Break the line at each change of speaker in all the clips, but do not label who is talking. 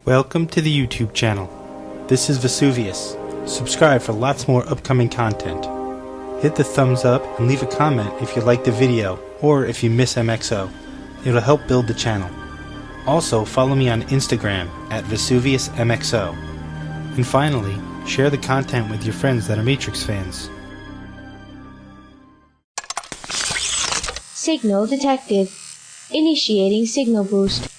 Welcome to the YouTube channel. This is Vesuveus. Subscribe for lots more upcoming content. Hit the thumbs up and leave a comment if you like the video or if you miss MXO. It'll help build the channel. Also, follow me on Instagram at Vesuveusmxo. And finally, share the content with your friends that are Matrix fans.
Signal detected. Initiating signal boost.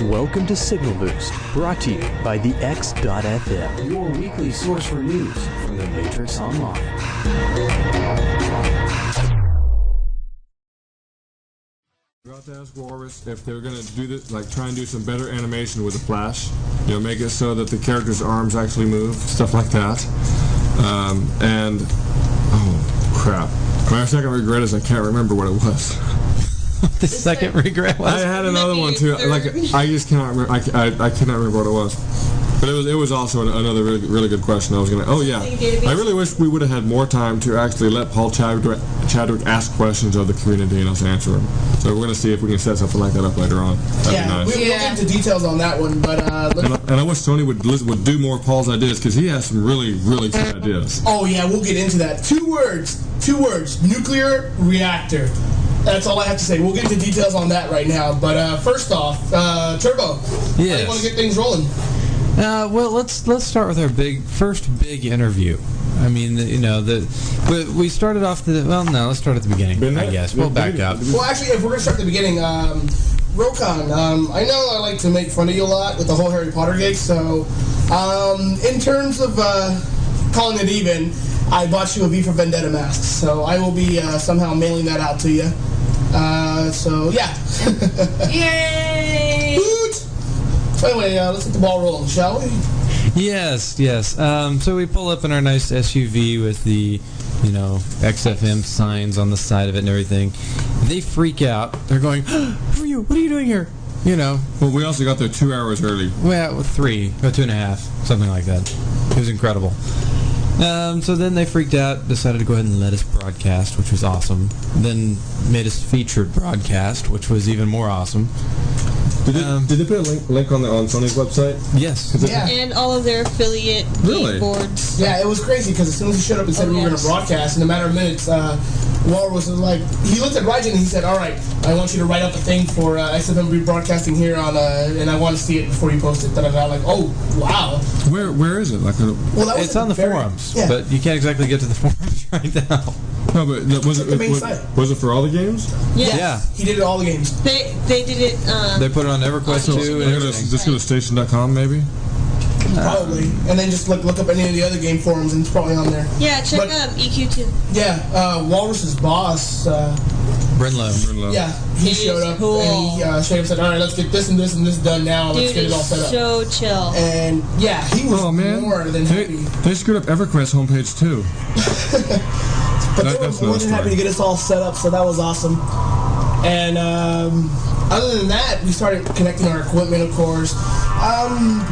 Welcome to Signal Boost, brought to you by the X.FM, your weekly source for news from the Matrix Online.
About to ask Walrus if they were going to do this, like try and do some better animation with the flash, make it so that the character's arms actually move, stuff like that. And oh crap, my second regret is I can't remember what it was.
The second regret was?
I had another one too. Like I just cannot remember. I cannot remember what it was. But it was also another really good question. I was gonna. Oh yeah. I really wish we would have had more time to actually let Paul Chadwick ask questions of the community and us answer them. So we're gonna see if we can set something like that up later on. That'd be nice.
We'll get into details on that one, but
and I wish Sony would do more of Paul's ideas because he has some really good ideas.
Oh yeah, we'll get into that. Two words: nuclear reactor. That's all I have to say. We'll get into details on that right now. But first off, Turbo, how do you want to get things rolling?
Well, let's start with our first big interview. I mean, we started off let's start at the beginning. I guess we'll back up.
Well, actually, if we're gonna start at the beginning, Rokan, I know I like to make fun of you a lot with the whole Harry Potter gig. So, in terms of calling it even, I bought you a V for Vendetta mask. So I will be somehow mailing that out to you. So yeah.
Yay!
Woot! So anyway, let's get the ball rolling, shall we?
Yes. So we pull up in our nice SUV with the, XFM signs on the side of it and everything. They freak out. They're going, "Who are you? What are you doing here?"
Well, we also got there 2 hours early.
Well, 3 or 2.5, something like that. It was incredible. So then they freaked out, decided to go ahead and let us broadcast, which was awesome. Then made us featured broadcast, which was even more awesome.
Did they put a link on Sony's website?
Yes.
Yeah.
And all of their affiliate boards.
Yeah, it was crazy because as soon as he showed up and said we were going to broadcast, in a matter of minutes, Walrus was like, he looked at Raijin and he said, "All right, I want you to write up a thing for XFM broadcasting here on, and I want to see it before you post it." Like, oh wow.
Where is it?
It's on the forums, but you can't exactly get to the forums right now.
No, but was it for all the games?
Yes.
Yeah.
He did it all the games.
They did it.
They put it on EverQuest too.
Just go to station.com maybe.
Probably, and then just look up any of the other game forums, and it's probably on there.
Yeah, check EQ too.
Yeah, Walrus's boss,
Brinlow.
Yeah, he showed up and he straight up said, "All right, let's get this and this and this done now. Let's get it all set up."
So chill.
And yeah, he was more than happy.
They screwed up EverQuest homepage too.
But they were more than happy to get us all set up, so that was awesome. And other than that, we started connecting our equipment, of course.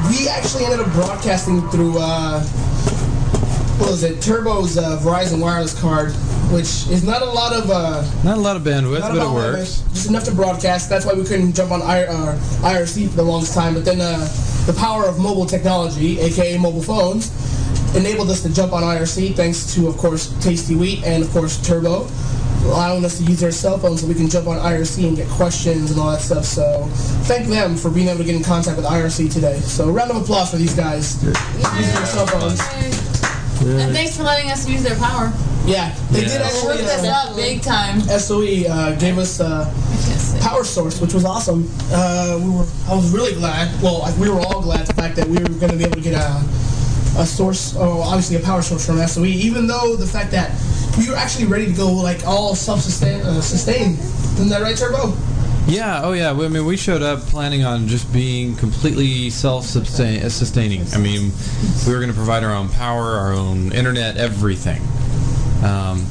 We actually ended up broadcasting through, Turbo's Verizon wireless card, which is not a lot of
bandwidth, but it works.
Just enough to broadcast. That's why we couldn't jump on IRC for the longest time. But then the power of mobile technology, aka mobile phones, enabled us to jump on IRC, thanks to, of course, Tasty Wheat and, of course, Turbo, allowing us to use their cell phones so we can jump on IRC and get questions and all that stuff. So thank them for being able to get in contact with IRC today. So round of applause for these guys using their cell phones.
And thanks for letting us use their power.
Yeah, they did actually.
Worked us up big time.
SOE gave us power source, which was awesome. I was really glad. Well, we were all glad the fact that we were going to be able to get a source, obviously a power source from SOE, even though the fact that we were actually ready to go all self-sustained. Isn't that right, Turbo?
Yeah, oh yeah. I mean, we showed up planning on just being completely self-sustaining. I mean, we were going to provide our own power, our own internet, everything,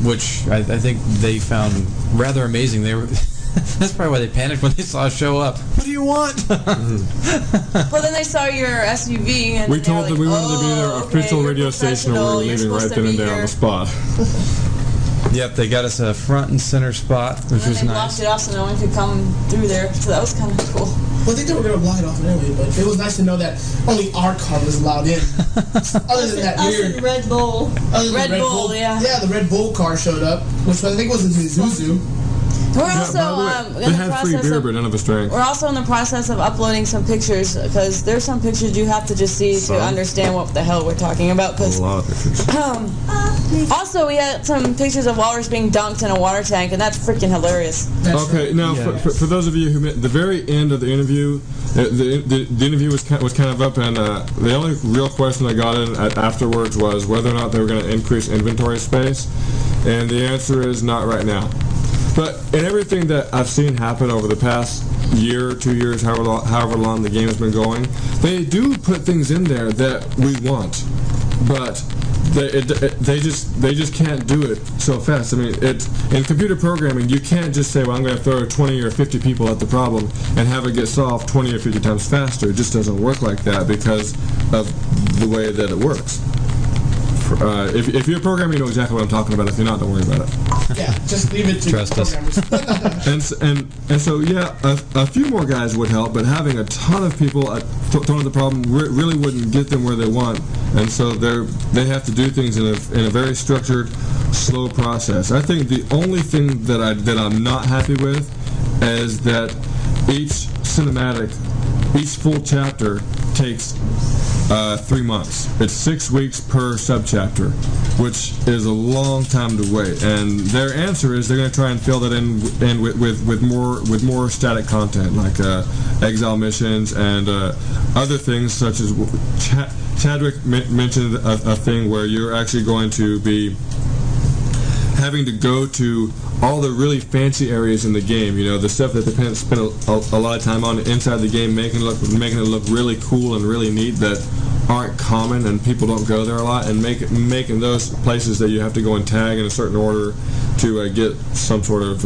which I think they found rather amazing. They were. That's probably why they panicked when they saw us show up. What do you want?
Well, then they saw your SUV, and
we told them we wanted to be their official radio station, and we were leaving right then and there on the spot.
Yep, they got us a front and center spot, which was
They
nice.
blocked it off so no one could come through there, so that was kind of cool.
Well, I think they were going to block it off anyway, but it was nice to know that only our car was allowed in. Other than that, weird.
Red Bull.
Other than
Red Bull, yeah.
Yeah, the Red Bull car showed up, which I think was in Zuzu.
We're
Yeah,
also
by the way,
in
they
the
had free
process
beer,
of.
but none of us drank.
We're also in the process of uploading some pictures because there's some pictures you have to just see
Some?
to understand what the hell we're talking about.
A
Cause,
lot of pictures.
also, we had some pictures of walrus being dunked in a water tank, and that's freaking hilarious.
Okay, now for those of you who the very end of the interview, the interview was kind of up, and the only real question I got in afterwards was whether or not they were going to increase inventory space, and the answer is not right now. But in everything that I've seen happen over the past year, 2 years, however long the game has been going, they do put things in there that we want, but they just can't do it so fast. I mean, in computer programming, you can't just say, well, I'm going to throw 20 or 50 people at the problem and have it get solved 20 or 50 times faster. It just doesn't work like that because of the way that it works. If you're a programmer, you know exactly what I'm talking about. If you're not, don't worry about it.
Yeah, just leave it to
Trust us.
programmers.
and so yeah, a few more guys would help, but having a ton of people thrown at the problem really wouldn't get them where they want, and so they have to do things in a very structured, slow process. I think the only thing that I'm not happy with is that each cinematic, each full chapter takes 3 months. It's 6 weeks per subchapter, which is a long time to wait. And their answer is they're going to try and fill that in with more static content, like exile missions and other things such as Chadwick mentioned a thing where you're actually going to be having to go to all the really fancy areas in the game, you know, the stuff that they spend a lot of time on inside the game, making it look really cool and really neat that aren't common and people don't go there a lot, and making those places that you have to go and tag in a certain order to get some sort of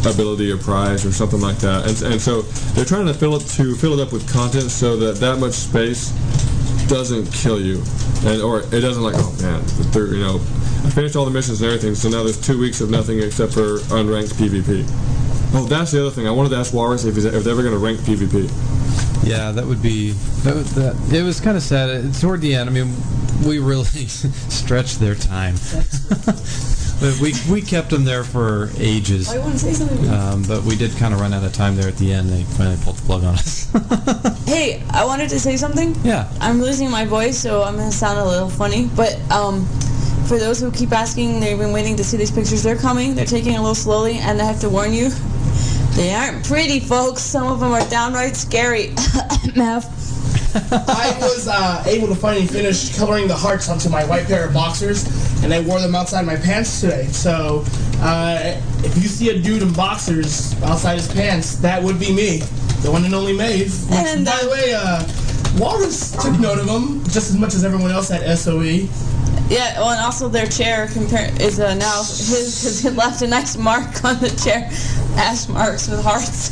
ability or prize or something like that. And so they're trying to fill it up with content so that much space doesn't kill you, or it doesn't like, oh man, I finished all the missions and everything, so now there's 2 weeks of nothing except for unranked PvP. Oh, that's the other thing. I wanted to ask Walrus if they're ever going to rank PvP.
Yeah, that would be. It was kind of sad. Toward the end, I mean, we really stretched their time. But we kept them there for ages.
I want to say something.
But we did kind of run out of time there at the end. They finally pulled the plug on us.
Hey, I wanted to say something.
Yeah.
I'm losing my voice, so I'm going to sound a little funny. But for those who keep asking, they've been waiting to see these pictures. They're coming. They're taking a little slowly, and I have to warn you, they aren't pretty, folks. Some of them are downright scary. Mav.
I was able to finally finish coloring the hearts onto my white pair of boxers, and I wore them outside my pants today. So if you see a dude in boxers outside his pants, that would be me, the one and only Maeve. Which,
And,
by the way, Walrus took note of him just as much as everyone else at SOE.
Yeah, well, and also their chair is now his, because it left a nice mark on the chair. Ash marks with hearts.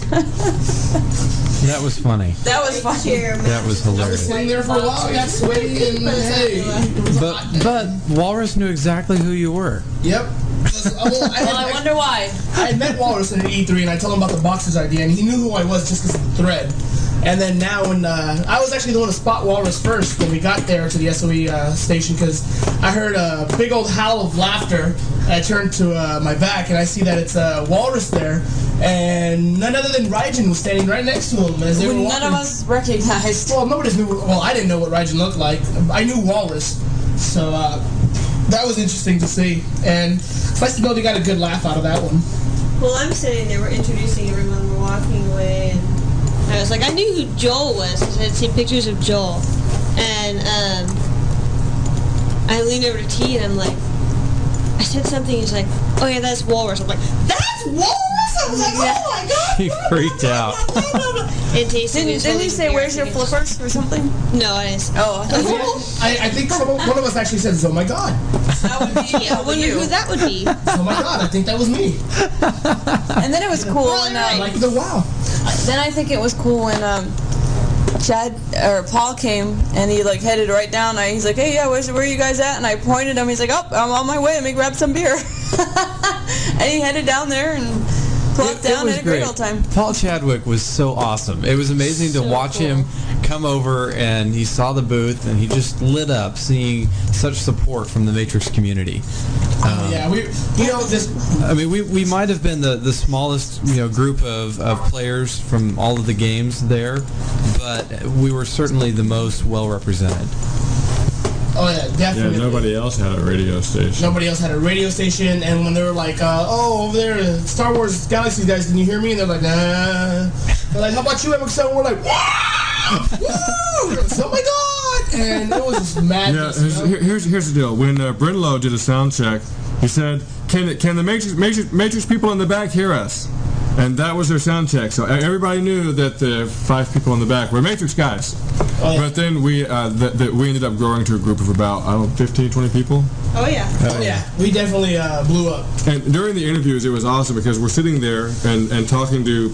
That was funny.
That was funny.
That was
I was
hilarious.
sitting there for a while, I got sweaty, and hey.
But Walrus knew exactly who you were.
Yep.
Well, I wonder why.
I had met Walrus in an E3, and I told him about the boxers idea, and he knew who I was just because of the thread. And then now, when I was actually the one to spot Walrus first when we got there to the SOE station, because I heard a big old howl of laughter. I turned to my back, and I see that it's Walrus there, and none other than Raijin was standing right next to him as they were walking.
None of us recognized.
Well, nobody knew. Well, I didn't know what Raijin looked like. I knew Walrus, so that was interesting to see, and it's nice to know they got a good laugh out of that one.
Well, I'm sitting there, we're introducing everyone, we're walking away, and I was like, I knew who Joel was because I had seen pictures of Joel, and I leaned over to T and I'm like, I said something, he's like, oh yeah, that's Walrus. I'm like, that's Walrus? I was like, oh my god!
He freaked out.
And
Didn't you say, where's your flippers or something?
No, I didn't.
Oh,
I think one of us actually said, oh my god.
that would be
I wonder who that would be.
Oh my god, I think that was me.
And then it was cool. And,
Like the wow.
then I think it was cool when Paul came and he like headed right down. He's like, hey, yeah, where are you guys at? And I pointed him. He's like, oh, I'm on my way. Let me grab some beer. And he headed down there and plopped down and had a great old time.
Paul Chadwick was so awesome. It was amazing to watch him come over, and he saw the booth, and he just lit up seeing such support from the Matrix community. We might have been the smallest group of players from all of the games there, but we were certainly the most well represented.
Oh yeah, definitely.
Yeah, nobody else had a radio station. And when they were like, over there, Star Wars Galaxy guys, can you hear me? And they're like, nah. They're like, how about you, MXO? And we're like, wow! Woo! Oh my god! And it was just madness. Yeah, here's the deal. When Brinlow did a sound check, he said, can the Matrix people in the back hear us? And that was their sound check. So everybody knew that the 5 people in the back were Matrix guys. Oh, yeah. But then we ended up growing to a group of about, 15, 20 people.
Oh, yeah.
Oh, yeah. We definitely blew up.
And during the interviews, it was awesome because we're sitting there and talking to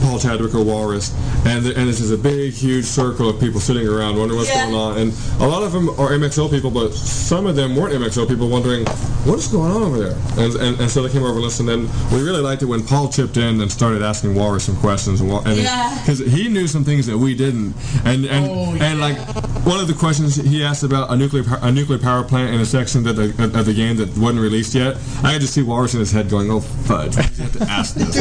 Paul Chadwick or Walrus, and this is a big, huge circle of people sitting around wondering what's going on. And a lot of them are MXO people, but some of them weren't MXO people wondering, what is going on over there? And so they came over and listened, and we really liked it when Paul chipped in and started asking Walrus some questions, because he knew some things that we didn't. And like one of the questions he asked about a nuclear power plant in a section of the game that wasn't released yet, I had to see Walrus in his head going, oh fudge, why did you have to ask this?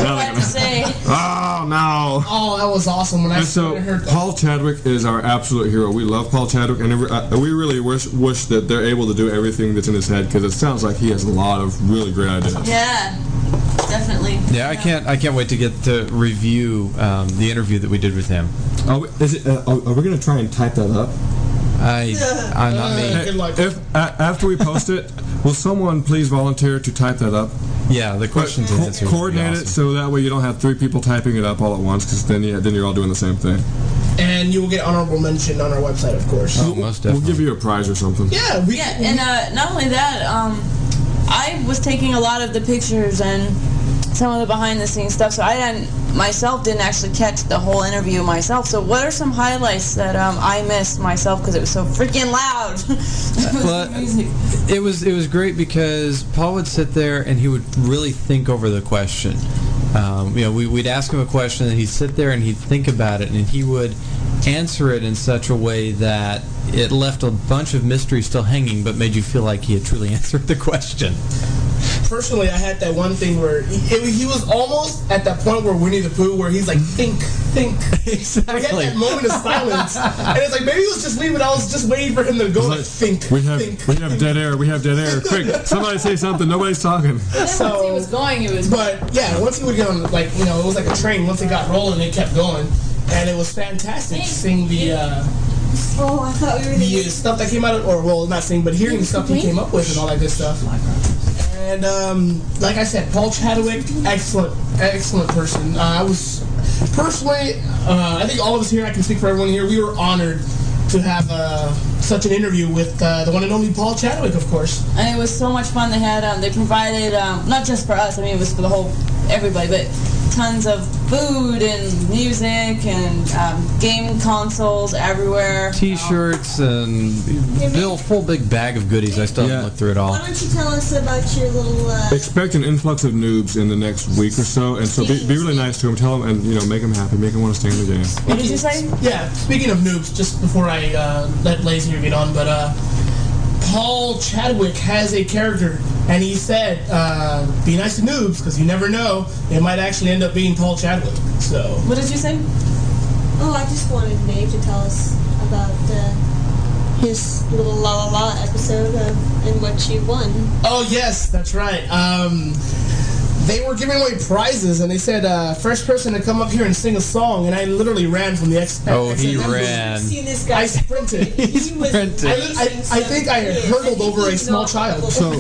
Oh no!
Oh, that was awesome when I heard that.
Paul Chadwick is our absolute hero. We love Paul Chadwick, and we really wish that they're able to do everything that's in his head, because it sounds like he has a lot of really great ideas.
Yeah, definitely.
Yeah, I can't wait to get to review the interview that we did with him.
Are we going to try and type that up?
I'm not me.
If after we post it, will someone please volunteer to type that up?
Yeah, the questions and answers.
Coordinate it so that way you don't have 3 people typing it up all at once, because then you're all doing the same thing.
And you will get honorable mention on our website, of course.
Oh, most definitely.
We'll give you a prize or something.
Yeah,
and not only that, I was taking a lot of the pictures and some of the behind-the-scenes stuff, so I didn't actually catch the whole interview myself. So what are some highlights that I missed myself because it was so freaking loud?
It was great because Paul would sit there and he would really think over the question. We'd ask him a question and he'd sit there and he'd think about it, and he would answer it in such a way that it left a bunch of mystery still hanging, but made you feel like he had truly answered the question.
Personally, I had that one thing where he was almost at that point where Winnie the Pooh, where he's like, think.
Exactly.
We had that moment of silence, and it's like, maybe it was just me, but I was just waiting for him to go like, think.
We have dead air. Quick, somebody say something. Nobody's talking.
So, once he was going, it was.
But yeah, once he would get on, it was like a train. Once it got rolling, it kept going, and it was fantastic seeing the.
I thought we were
the stuff that came out of, not seeing, but hearing the stuff he came up with and all that good stuff. And like I said, Paul Chadwick, excellent person. I was personally, I think all of us here, I can speak for everyone here, we were honored to have such an interview with the one and only Paul Chadwick, of course.
And it was so much fun. They provided, not just for us, it was for the whole, everybody, but tons of food and music and game consoles everywhere.
T-shirts and full big bag of goodies. I still haven't looked through it all.
Why don't you tell us about your little...
Expect an influx of noobs in the next week or so, and so be really nice to them. Tell them, and make them happy, make them want to stay in the game.
What did you say?
Yeah, speaking of noobs, just before I let Blaze here get on, but Paul Chadwick has a character, and he said, be nice to noobs, because you never know, it might actually end up being Paul Chadwick. So.
What did you say?
Oh, I just wanted Nate to tell us about his little La La La episode in which you won.
Oh, yes, that's right. They were giving away prizes, and they said, first person to come up here and sing a song, and I literally ran from the XFM.
Oh, he ran.
Seen this guy.
I sprinted.
He sprinted.
I think I hurdled over a small child. So I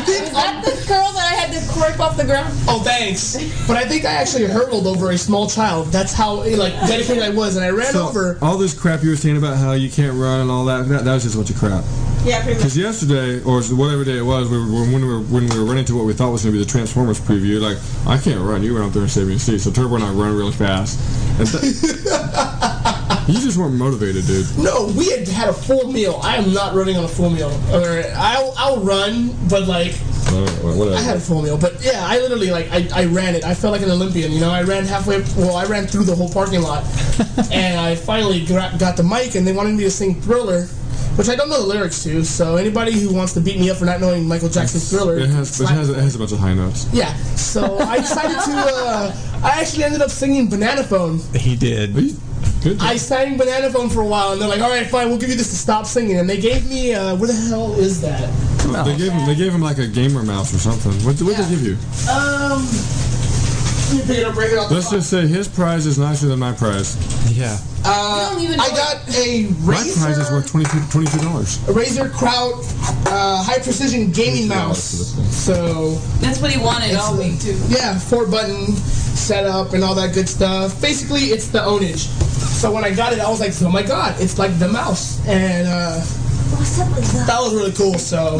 think
Is that the girl that I had to scrape off the ground?
Oh, thanks. But I think I actually hurdled over a small child. That's how dedicated I was, and I ran over.
All this crap you were saying about how you can't run and all that was just a bunch of crap.
Yeah, pretty much.
Because yesterday, or whatever day it was, when we were running to what we thought was going to be the Transformers preview, I can't run. You went up there and saved me a seat. So Turbo and I run really fast. And You just weren't motivated, dude.
No, we had a full meal. I am not running on a full meal. Or I'll run, but like
Whatever.
I had a full meal. But yeah, I literally I ran it. I felt like an Olympian. You know, I ran halfway. Well, I ran through the whole parking lot, and I finally got the mic, and they wanted me to sing Thriller, which I don't know the lyrics to. So anybody who wants to beat me up for not knowing Michael Jackson's Thriller,
it has a bunch of high notes.
Yeah. So I decided to. I actually ended up singing Banana Phone.
He did.
Good.
I sang Banana Phone for a while, and they're like, "All right, fine, we'll give you this to stop singing." And they gave me where the hell is that?
They gave him like a gamer mouse or something. What did they give you?
Let me pick it up right here.
Let's just say his prize is nicer than my prize.
Yeah.
I got a Razer.
My prize is worth $22.
A Razer Kraut high precision gaming mouse. So
That's what he wanted all week too.
yeah, 4-button setup and all that good stuff. Basically, it's the ownage. So when I got it, I was like, oh my god, it's like the mouse, and that was really cool. So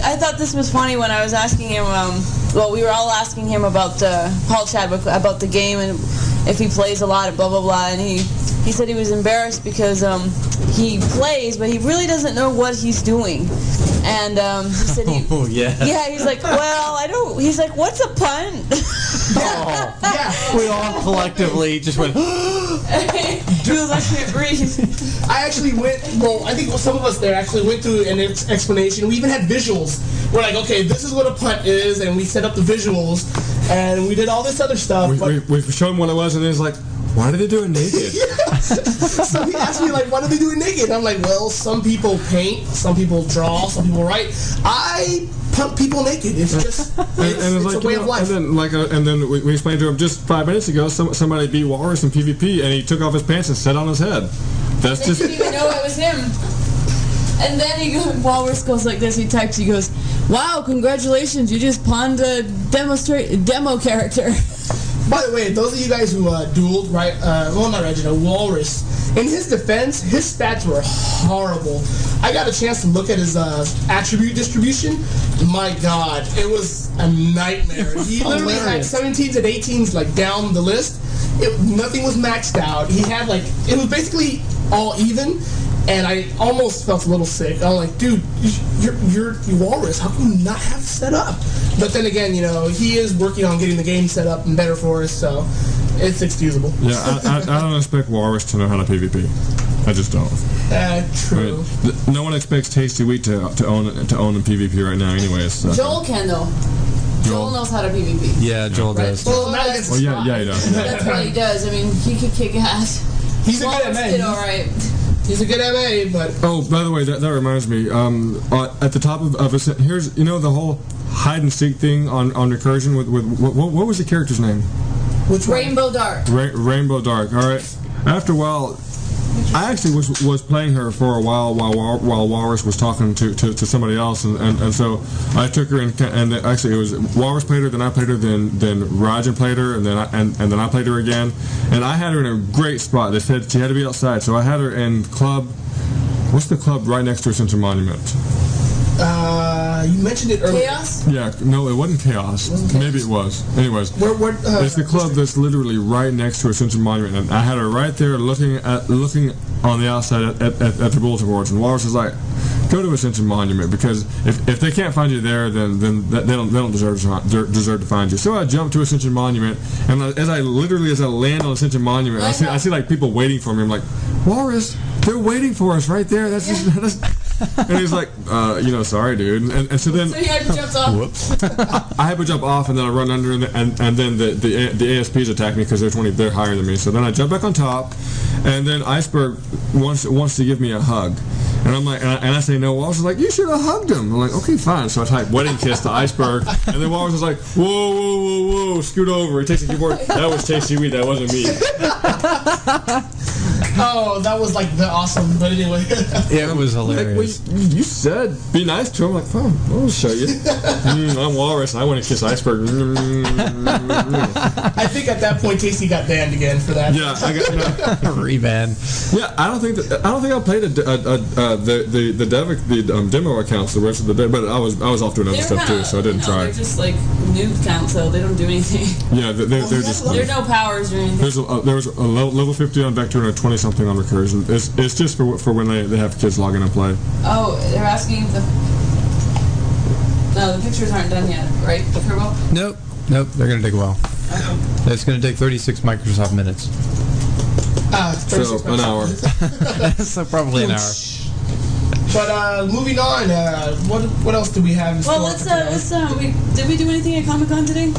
I thought this was funny when I was asking him. Well, we were all asking him about Paul Chadwick about the game and if he plays a lot and blah blah blah, and he said he was embarrassed because he plays, but he really doesn't know what he's doing. And he said, he's like, well, I don't. He's like, what's a punt?
yeah,
We all collectively just went.
He was like, I can't breathe.
I actually went. Well, I think some of us there actually went through an explanation. We even had visuals. We're like, okay, this is what a punt is, and we set up the visuals, and we did all this other stuff.
We showed him what it was, and he was like, why did they do it naked?
So he asked me, like, why do they do it naked? And I'm like, well, some people paint, some people draw, some people write. I punt people naked. It's just, it's a way of life.
And then we explained to him just 5 minutes ago, somebody beat Walrus in PvP, and he took off his pants and sat on his head. That's
They
just.
didn't even know it was him. And then Walrus goes like this. He types. He goes, "Wow, congratulations! You just pawned a demo character."
By the way, those of you guys who dueled, right? Well, not Reginald, Walrus. In his defense, his stats were horrible. I got a chance to look at his attribute distribution. My God, it was a nightmare. He literally had 17s and 18s like down the list. Nothing was maxed out. He had like, it was basically all even. And I almost felt a little sick. I was like, dude, you're Walrus. How can you not have set up? But then again, you know, he is working on getting the game set up and better for us, so it's excusable.
Yeah, I don't expect Walrus to know how to PvP. I just don't.
True.
I mean, no one expects Tasty Wheat to own in PvP right now, anyways. So.
Joel can though. Joel knows how to PvP.
Yeah, Joel does.
Well, not against
Well, yeah, he does.
That's what he does. I mean, he could kick ass.
He's a good MA.
Did all right.
He's a good MA, but...
Oh, by the way, that reminds me. At the top of a here's, you know, the whole hide and seek thing on recursion with what was the character's name?
Which one?
Rainbow Dark.
Rainbow Dark. All right. After a while, I actually was playing her for a while Walrus was talking to somebody else, and so I took her and actually it was Walrus played her, then I played her, then Rajan played her, and then I played her again, and I had her in a great spot. They said she had to be outside, so I had her in club. What's the club right next to Ascension Monument?
You mentioned it earlier.
Chaos?
Yeah, no, it wasn't Chaos. Maybe it was. Anyways, it's the club that's literally right next to Ascension Monument, and I had her right there looking on the outside at the bulletin boards, and Walrus was like, go to Ascension Monument, because if they can't find you there, then they don't deserve to find you. So I jumped to Ascension Monument, and as I land on Ascension Monument, I see like people waiting for me. I'm like, Walrus, they're waiting for us right there. That's and he's like, sorry, dude. And so then
So you had to jump off.
Whoops.
I had to jump off, and then I run under, and then the ASPs attack me because they're higher than me. So then I jump back on top, and then Iceberg wants to give me a hug, and I'm like, and I say no. Walrus is like, you should have hugged him. I'm like, okay, fine. So I type wedding kiss to Iceberg, and then Walrus is like, whoa, scoot over. He takes the keyboard. That was Tasty Wheat. That wasn't me.
Oh, that was like the awesome, but anyway.
It was hilarious.
Like, well, you said be nice to him. I'm like, fine, I'll show you. I'm Walrus, and I want to kiss Iceberg.
I think at that point Casey got banned again for that.
Yeah, I got
Reban.
Yeah, I don't think I played the demo accounts the rest of the day, but I was off doing other stuff too, so I didn't try.
They're just like noob counts, so they don't do anything.
Yeah, they're just.
There's no powers or anything.
There was a level 50 on Vector and a 20-something something on recursion. It's just for when they have kids log in and play.
Oh, they're asking if the pictures aren't done yet, right? The Turbo?
Nope. They're going to take a while.
Okay.
It's going to take 36 Microsoft minutes.
So an hour.
So probably an hour.
But moving on, what else do we have in store?
Well, did we do anything at Comic-Con today?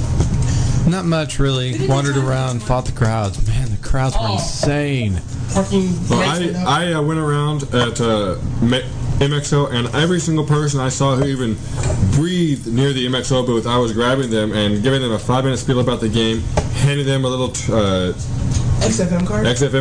Not much, really. Wandered around, fought the crowds. Man, the crowds were insane.
I went around at MXO, and every single person I saw who even breathed near the MXO booth, I was grabbing them and giving them a 5-minute spiel about the game, handing them a little XFM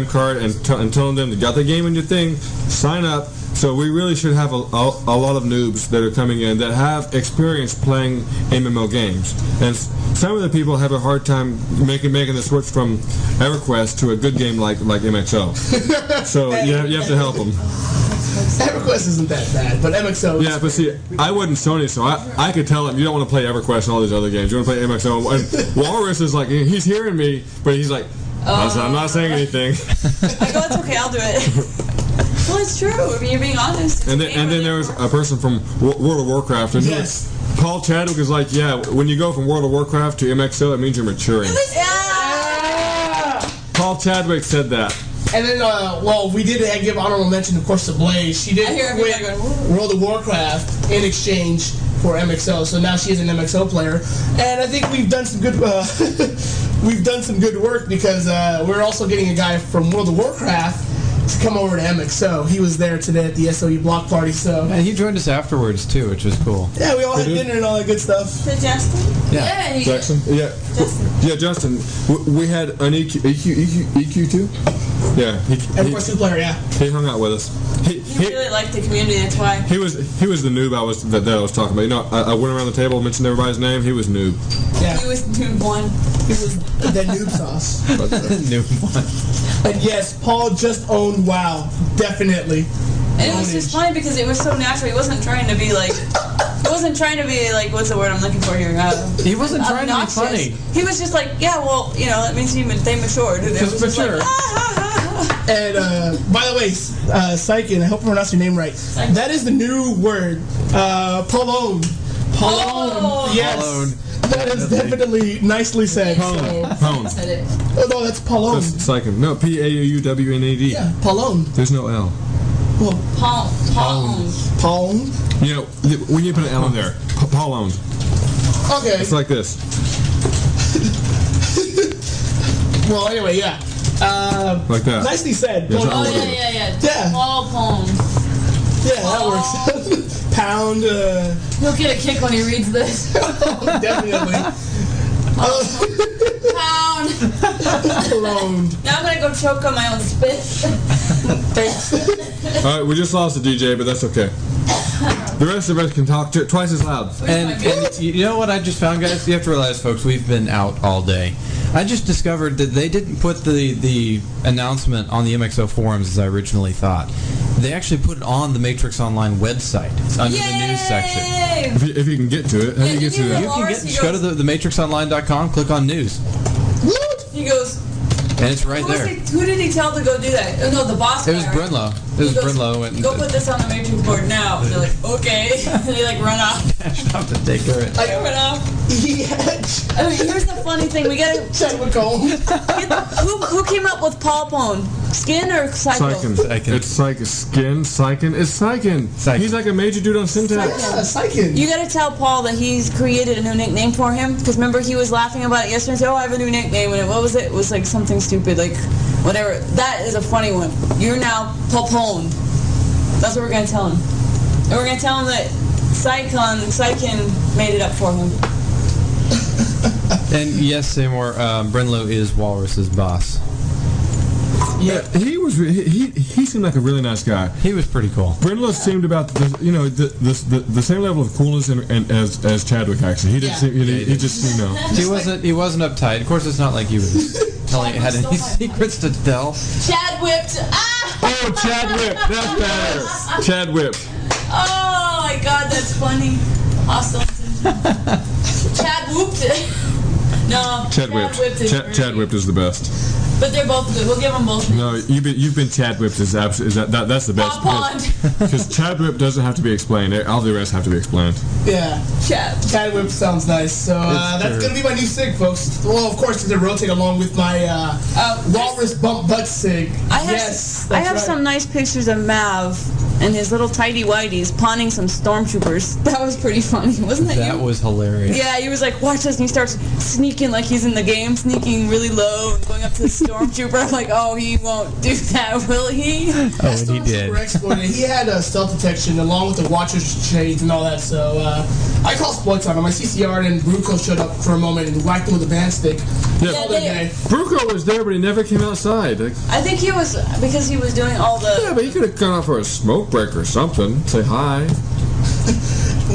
card, and telling them, you got the game in your thing, sign up. So we really should have a lot of noobs that are coming in that have experience playing MMO games. And some of the people have a hard time making the switch from EverQuest to a good game like MXO. So you have to help them.
EverQuest isn't that bad, but MXO.
Yeah, but see, I wasn't Sony, so I could tell him you don't want to play EverQuest and all these other games. You want to play MXO. And Walrus is like, he's hearing me, but he's like, I'm not saying anything.
I go, it's okay, I'll do it. Well, it's true. I mean, you're being honest.
And then there was a person from World of Warcraft, and Paul Chadwick is like, yeah, when you go from World of Warcraft to MXO, it means you're maturing.
Yeah!
Paul Chadwick said that.
And then, we did give honorable mention, of course, to Blaze. She did quit World of Warcraft in exchange for MXO, so now she is an MXO player. And I think we've done some good work because we're also getting a guy from World of Warcraft to come over to MXO. He was there today at the SOE block party, so...
And he joined us afterwards, too, which was cool.
Yeah, we all had dinner and all that good stuff.
To Justin?
Yeah.
Jackson? Yeah. Justin. Yeah, Justin. We had an EQ too? Yeah.
EverQuest 2 player, yeah.
He hung out with us.
He really liked the community, that's why.
He was the noob I was talking about. You know, I went around the table, mentioned everybody's name. He was noob.
Yeah.
He was noob one.
He was the noob sauce.
Noob one.
And yes, Paul just owned WoW, definitely.
And it was just funny because it was so natural. He wasn't trying to be like, what's the word I'm looking for here?
He wasn't trying to be funny.
He was just like, yeah, well, that means they matured. And
just mature.
And by the way, Sykin, I hope I pronounced your name right. Sykin. That is the new word, Palone. Palone. Yes. Palone. That is definitely nicely said.
Palone.
Oh no, that's Palone.
That's Sykin. No, P-A-U-W-N-A-D.
Yeah, Palone.
There's no L.
Well,
Palone.
You know, when you put an L in there, Palone.
Okay.
It's like this.
Well, anyway, yeah.
Like that.
Nicely said.
Yeah. Palone.
Yeah, that works. Pound.
He'll get a kick when he reads this.
Definitely.
Pound.
Alone.
Now I'm gonna go choke on my own spit.
Thanks.
All right, we just lost a DJ, but that's okay. The rest of us can talk twice as loud.
And you know what I just found, guys? You have to realize, folks, we've been out all day. I just discovered that they didn't put the announcement on the MXO forums as I originally thought. They actually put it on the Matrix Online website. It's under the news section.
If you can get to it, how do you get to that?
You can just go to the matrixonline.com, click on news.
What?
He goes...
And it's right there.
Who did he tell to go do that? Oh, no, the boss guy.
It was Brinlow.
Brinlow. Go put this on the Matrix board now. And they're like, okay. And they run off.
Stop to take care of it.
Run off.
Yeah.
I mean, here's the funny thing. We gotta...
Chadwick Holmes.
Who came up with Paul Pone? Skin or Psycho?
Sykin. It's Skin. Sykin. It's Sykin. He's like a major dude on Syntax.
Yeah, Sykin.
You gotta tell Paul that he's created a new nickname for him. Because remember, he was laughing about it yesterday and said, I have a new nickname. And what was it? It was like something stupid, like whatever. That is a funny one. You're now Popone. That's what we're gonna tell him. And we're gonna tell him that Sykin made it up for him.
And yes, Seymour, Brinlow is Walrus's boss.
Yeah, he seemed like a really nice guy.
He was pretty cool.
Brinlow seemed about the same level of coolness and as Chadwick actually. He just
He wasn't uptight. Of course, it's not like he was had any secrets to tell.
Chad whipped.
Oh, Chad whipped. That's better. Chad whipped.
Oh my God, that's funny. Hostile. Chad whooped it. No.
Chad whipped. Chad whipped is the best.
But they're both good. We'll give them both.
No, you've been Chad whipped. That's the best. Because Chad whipped doesn't have to be explained. All the rest have to be explained.
Yeah. Chad whip sounds nice. So that's going to be my new SIG, folks. Well, of course, to rotate along with my walrus bump butt SIG.
I have some nice pictures of Mav and his little tidy whities pawning some stormtroopers. That was pretty funny, wasn't it?
That was hilarious.
Yeah, he was like, watch this, and he starts sneaking like he's in the game, sneaking really low and going up to the stormtrooper. I'm like, oh, he won't do that, will he?
Oh, and he did.
Exploited. He had stealth detection along with the watcher's shades and all that, so I call sports on him. My CCR and Bruco showed up for a moment and whacked him with a band stick.
Bruco was there, but he never came outside.
I think he was, because he was doing all the...
Yeah, but he could have gone out for a smoke break or something. Say hi.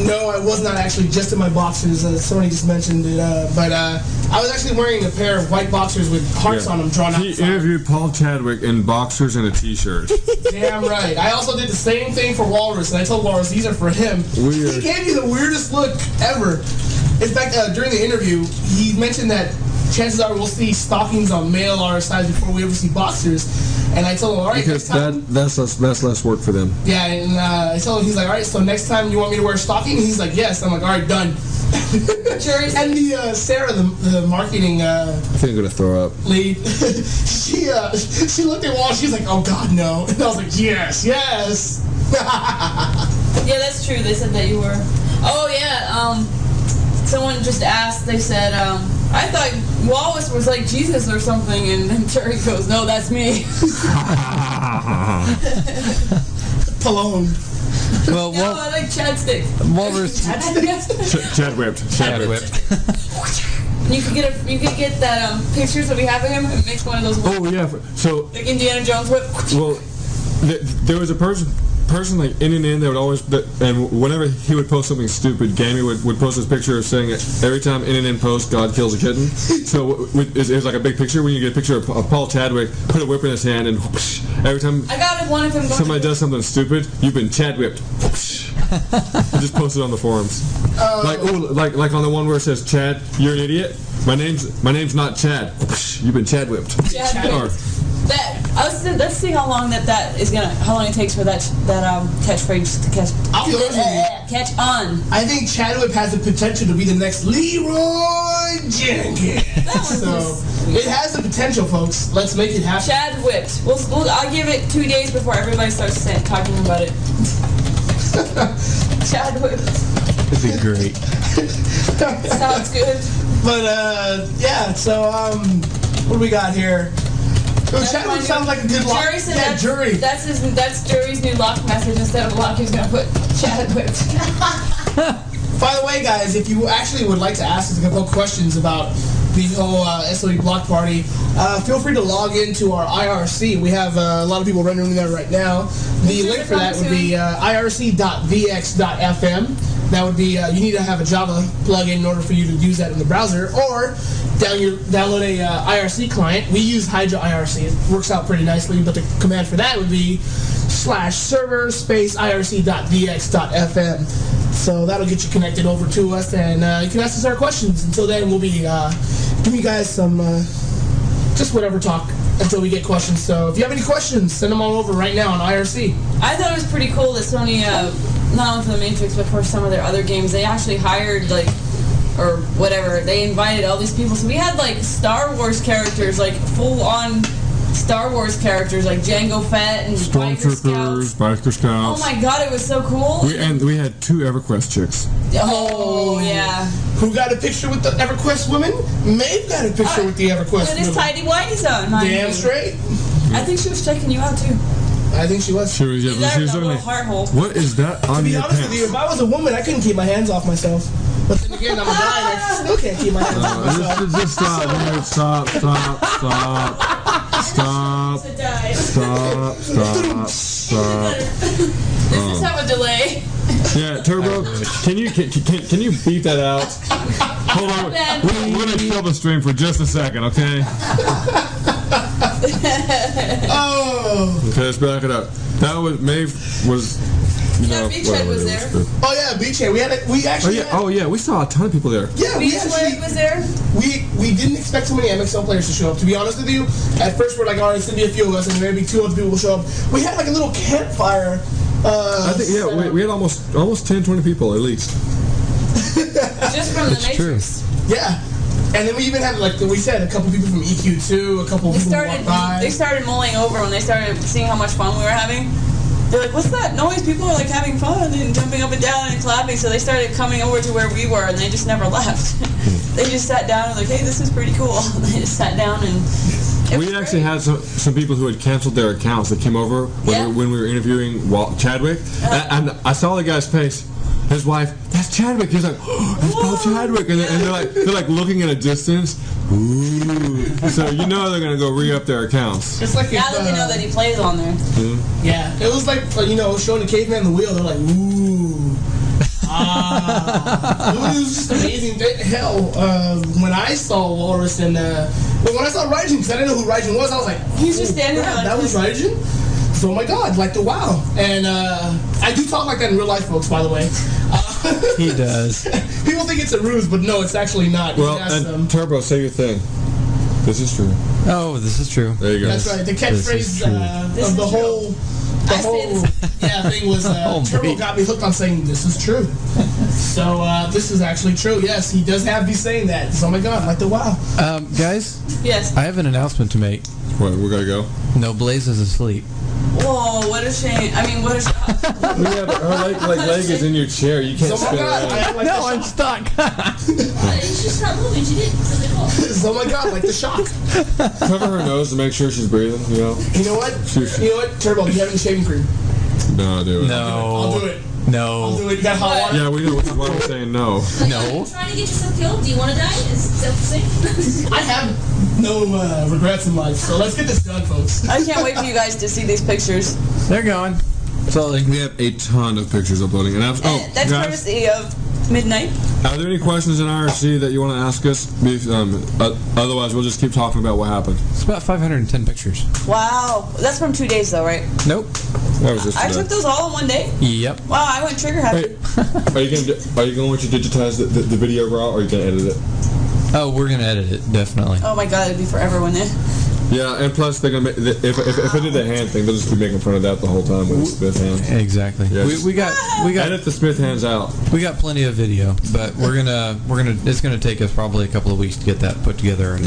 No, I was not actually just in my boxers. Sony just mentioned it, but I was actually wearing a pair of white boxers with hearts on them drawn out.
He interviewed Paul Chadwick in boxers and a t-shirt.
Damn right. I also did the same thing for Walrus, and I told Walrus these are for him.
Weird.
He gave me the weirdest look ever. In fact, during the interview, he mentioned that chances are we'll see stockings on male RSIs before we ever see boxers. And I told him, all right,
because that's less work for them.
Yeah, and I told him, he's like, all right, so next time you want me to wear stockings? He's like, yes. I'm like, all right, done. And the Sarah, the marketing
I think I'm gonna throw up.
Lead, she looked at Wall. She's like, oh God, no. And I was like, yes.
Yeah, that's true. They said that you were. Oh yeah. Someone just asked. They said, I thought Wallace was like Jesus or something, and Terry goes, no, that's me.
Well,
no, I like Chad Stick.
Walrus.
Chad whipped.
Chad whipped.
You could get that pictures that we have of him and make one of those.
Oh yeah. So
like Indiana Jones whip.
Well, there was a person like in that would always, and whenever he would post something stupid, Gamey would post this picture of saying every time in posts, God kills a kitten. So it was like a big picture. When you get a picture of Paul Chadwick, put a whip in his hand, and whoosh, every time
I got one of him.
Somebody does something stupid, you've been Chad whipped. I just posted on the forums. Like on the one where it says, Chad, you're an idiot. My name's not Chad. You've been Chad whipped.
Let's see how long how long it takes for that catchphrase to catch.
I'll be honest with you.
Catch on.
I think Chadwick has the potential to be the next Leroy Jenkins. So it has the potential, folks. Let's make it happen.
Chad whipped. I'll give it 2 days before everybody starts talking about it. Chad whipped.
It'd be great.
Sounds good.
But yeah. So what do we got here? Chadwick sounds like a good lock.
Jerry said Jury. That's Jury's new lock message. Instead of lock, he's gonna put Chad whipped.
By the way, guys, if you actually would like to ask us a couple of questions about the whole SOE block party, feel free to log into our IRC. We have a lot of people rendering that right now. The link for that would be irc.vx.fm. That would be, you need to have a Java plugin in order for you to use that in the browser, or download a IRC client. We use Hydra IRC. It works out pretty nicely, but the command for that would be /server irc.vx.fm. So that'll get you connected over to us, and you can ask us our questions. Until then, we'll be giving you guys some just whatever talk until we get questions. So if you have any questions, send them all over right now on IRC.
I thought it was pretty cool that Sony, not only for The Matrix, but for some of their other games, they actually hired, or whatever, they invited all these people. So we had, Star Wars characters, full-on Star Wars characters, like Jango Fett and
Stormtroopers, Biker Scouts.
Oh my god, it was so cool.
We had 2 EverQuest chicks.
Oh, yeah.
Who got a picture with the EverQuest women? Maeve got a picture with the EverQuest women.
With his tidy whities on.
Damn straight.
I think she was checking you out, too.
I think she was.
She was
little heart hole.
What is that on your pants?
To be honest with you, if I was a woman, I couldn't keep my hands off myself. But then again, I'm a guy and I still can't keep my hands off myself.
Just stop, dude. Stop.
This is have a delay.
Yeah, Turbo, can you beep that out? Hold on, we're gonna kill the stream for just a second, okay?
Oh.
Okay, let's back it up. That was Maeve was
Yeah, Beachhead was there.
Oh yeah, Beachhead. We
saw a ton of people there.
Yeah,
Beachhead was there.
We didn't expect so many MXL players to show up. To be honest with you, at first we're like, all right, it's gonna be a few of us, and maybe 2 other people will show up. We had like a little campfire.
I think we had almost 10, 20 people at least.
Just from the Matrix.
Yeah. And then we even had, like we said, a couple people from EQ2, a couple people walked by.
They started mulling over when they started seeing how much fun we were having. They're like, what's that noise? People are like having fun and jumping up and down and clapping. So they started coming over to where we were, and they just never left. They just sat down and like, hey, this is pretty cool. They just sat down and...
We actually had some people who had canceled their accounts that came over when we were interviewing Chadwick, and I saw the guy's face. His wife, that's Chadwick. He's like, oh, that's Paul Chadwick, and they're like looking at a distance. Ooh. So you know they're gonna go re-up their accounts.
It's like
now that they know that he plays on there.
Yeah, it was like showing the caveman the wheel. They're like, ooh. It was just amazing. Hell, when I saw Walrus and when I saw Raijin, because I didn't know who Raijin was, I was like,
he's just standing there.
That was Raijin. So, oh my God, like the wow. And I do talk like that in real life, folks, by the way.
He does.
People think it's a ruse, but no, it's actually not.
Well, and Turbo, say your thing. This is true.
Oh, this is true.
There you go. That's right. The catchphrase of the whole thing was Turbo got me hooked on saying this is true. So this is actually true. Yes, he does have me saying that. So, oh my God, like the wow.
Guys.
Yes.
I have an announcement to make.
What? We gotta go.
No, Blaze is asleep.
Whoa, what a shame. I mean, what a shock.
Yeah, but her leg is in your chair. You can't spin it.
No, I'm stuck.
She's not moving. She didn't.
Oh my God, like the shock.
Cover her nose to make sure she's breathing, you know?
You know what? Turbo, do you have any shaving cream?
No, do it.
No.
I'll do it.
No.
I'll do it. You got hot water?
Yeah, we know. Which is why I'm saying no.
No. Trying to get yourself killed? Do you want to die? Is that the same?
I have no regrets in life, so let's get this done, folks.
I can't wait for you guys to see these pictures.
They're going.
So we have a ton of pictures uploading, and
that's
guys,
courtesy of Midnight.
Are there any questions in IRC that you want to ask us? Otherwise, we'll just keep talking about what happened.
It's about 510 pictures.
Wow, that's from 2 days though, right?
Nope.
That was just
I took those all in one day.
Yep.
Wow, I went trigger happy.
Are you going to digitize the video raw, or are you going to edit it?
Oh, we're gonna edit it, definitely.
Oh my God, it'd be forever, wouldn't it?
Yeah, and plus they're gonna make, if I did the hand thing, they'll just be making fun of that the whole time with the Smith hands.
Exactly.
Yeah,
we got
edit the Smith hands out.
We got plenty of video, but we're gonna it's gonna take us probably a couple of weeks to get that put together. And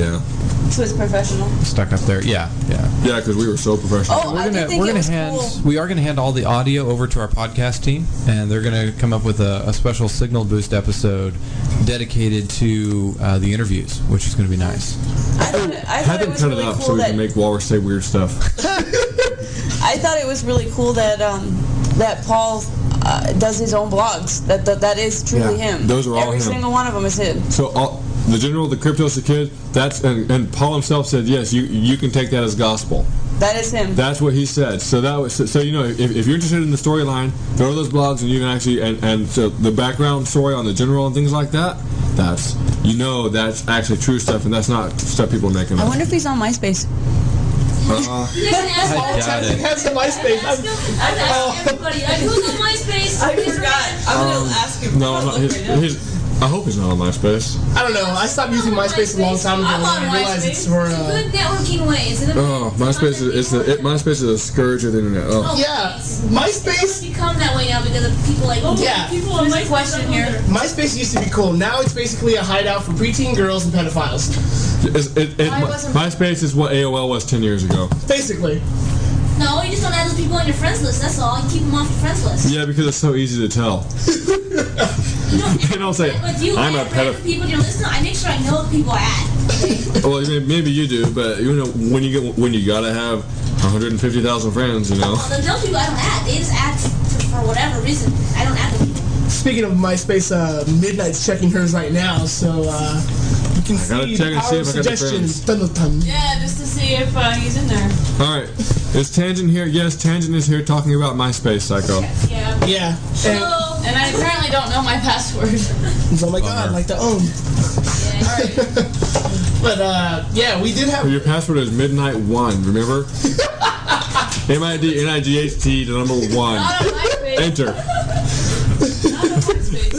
so it's professional.
Stuck up there. Yeah,
because we were so professional.
Oh,
we are gonna hand all the audio over to our podcast team, and they're gonna come up with a special signal boost episode dedicated to the interviews, which is gonna be nice.
I thought it was really cool
so we can make Walrus say weird stuff.
I thought it was really cool that that Paul does his own blogs. That is truly him.
Those are all
Every
him.
single one of them is him.
So the Crypto's the Kid, and Paul himself said, yes, you can take that as gospel.
That is him.
That's what he said. So if you're interested in the storyline, go to those blogs and you can actually and so the background story on the general and things like that. That's actually true stuff, and that's not stuff people are making up.
I wonder if he's on MySpace.
I doubt
it. He has some MySpace.
I'm asking everybody. Who's on MySpace?
I forgot. I'm gonna ask him.
No, I'm not. I hope he's not on MySpace.
I don't know. I stopped using MySpace a long time ago.
I'm on
I realized
MySpace.
it's for
good networking way.
MySpace is a scourge of the internet.
Yeah, MySpace
It's become that way now because of people like people on my question here.
MySpace used to be cool. Now it's basically a hideout for preteen girls and pedophiles.
MySpace is what AOL was 10 years ago.
Basically.
No, you just don't add those people on your friends list. That's all. You keep them off your friends list.
Yeah, because it's so easy to tell. They don't say, I'm a pedophile.
People in your list, I make sure I know the people I add.
Well, maybe you do, but when you gotta have 150,000 friends,
Well, those people I don't add. They just add for whatever reason. I don't add them.
Speaking of MySpace, Midnight's checking hers right now, so you can see the power of suggestions.
Yeah, just to see if he's in there.
All right, is Tangent here? Yes, Tangent is here talking about MySpace, Psycho.
Yeah.
And I apparently don't know my password.
Oh my God, like the own. But we did have.
Your password is Midnight1. Remember? MIDNIGHT, the number 1.
Not on MySpace.
Enter.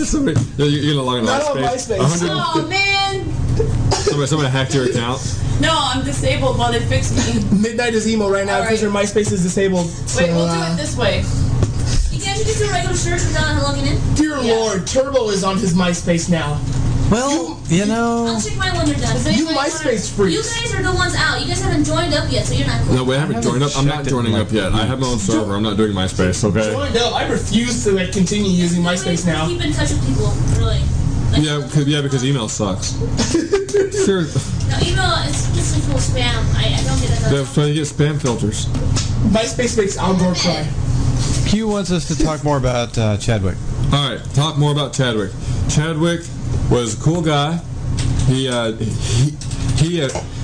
Somebody, you're gonna log in
Not on
MySpace.
MySpace.
Oh man!
Somebody hacked your account.
No, I'm disabled while they fix me.
Midnight is emo right now because your MySpace is disabled.
Wait, we'll do it this way.
You guys just do a regular search without logging in?
Dear Lord, Turbo is on his MySpace now.
Well, you know.
I'll check mine when you're done.
You MySpace freaks.
You guys are the ones out. You guys haven't joined up yet, so you're not cool.
No, we haven't joined up. I'm not joining up yet. I have my own server. I'm not doing MySpace, okay?
Joined up. I refuse to continue using MySpace now.
Keep in touch with people, really.
Yeah, because email sucks. Sure.
No, email is just full of spam. I don't get it.
That's why you get spam filters.
MySpace makes Al Gore cry.
Q wants us to talk more about Chadwick.
All right, talk more about Chadwick. Chadwick was a cool guy.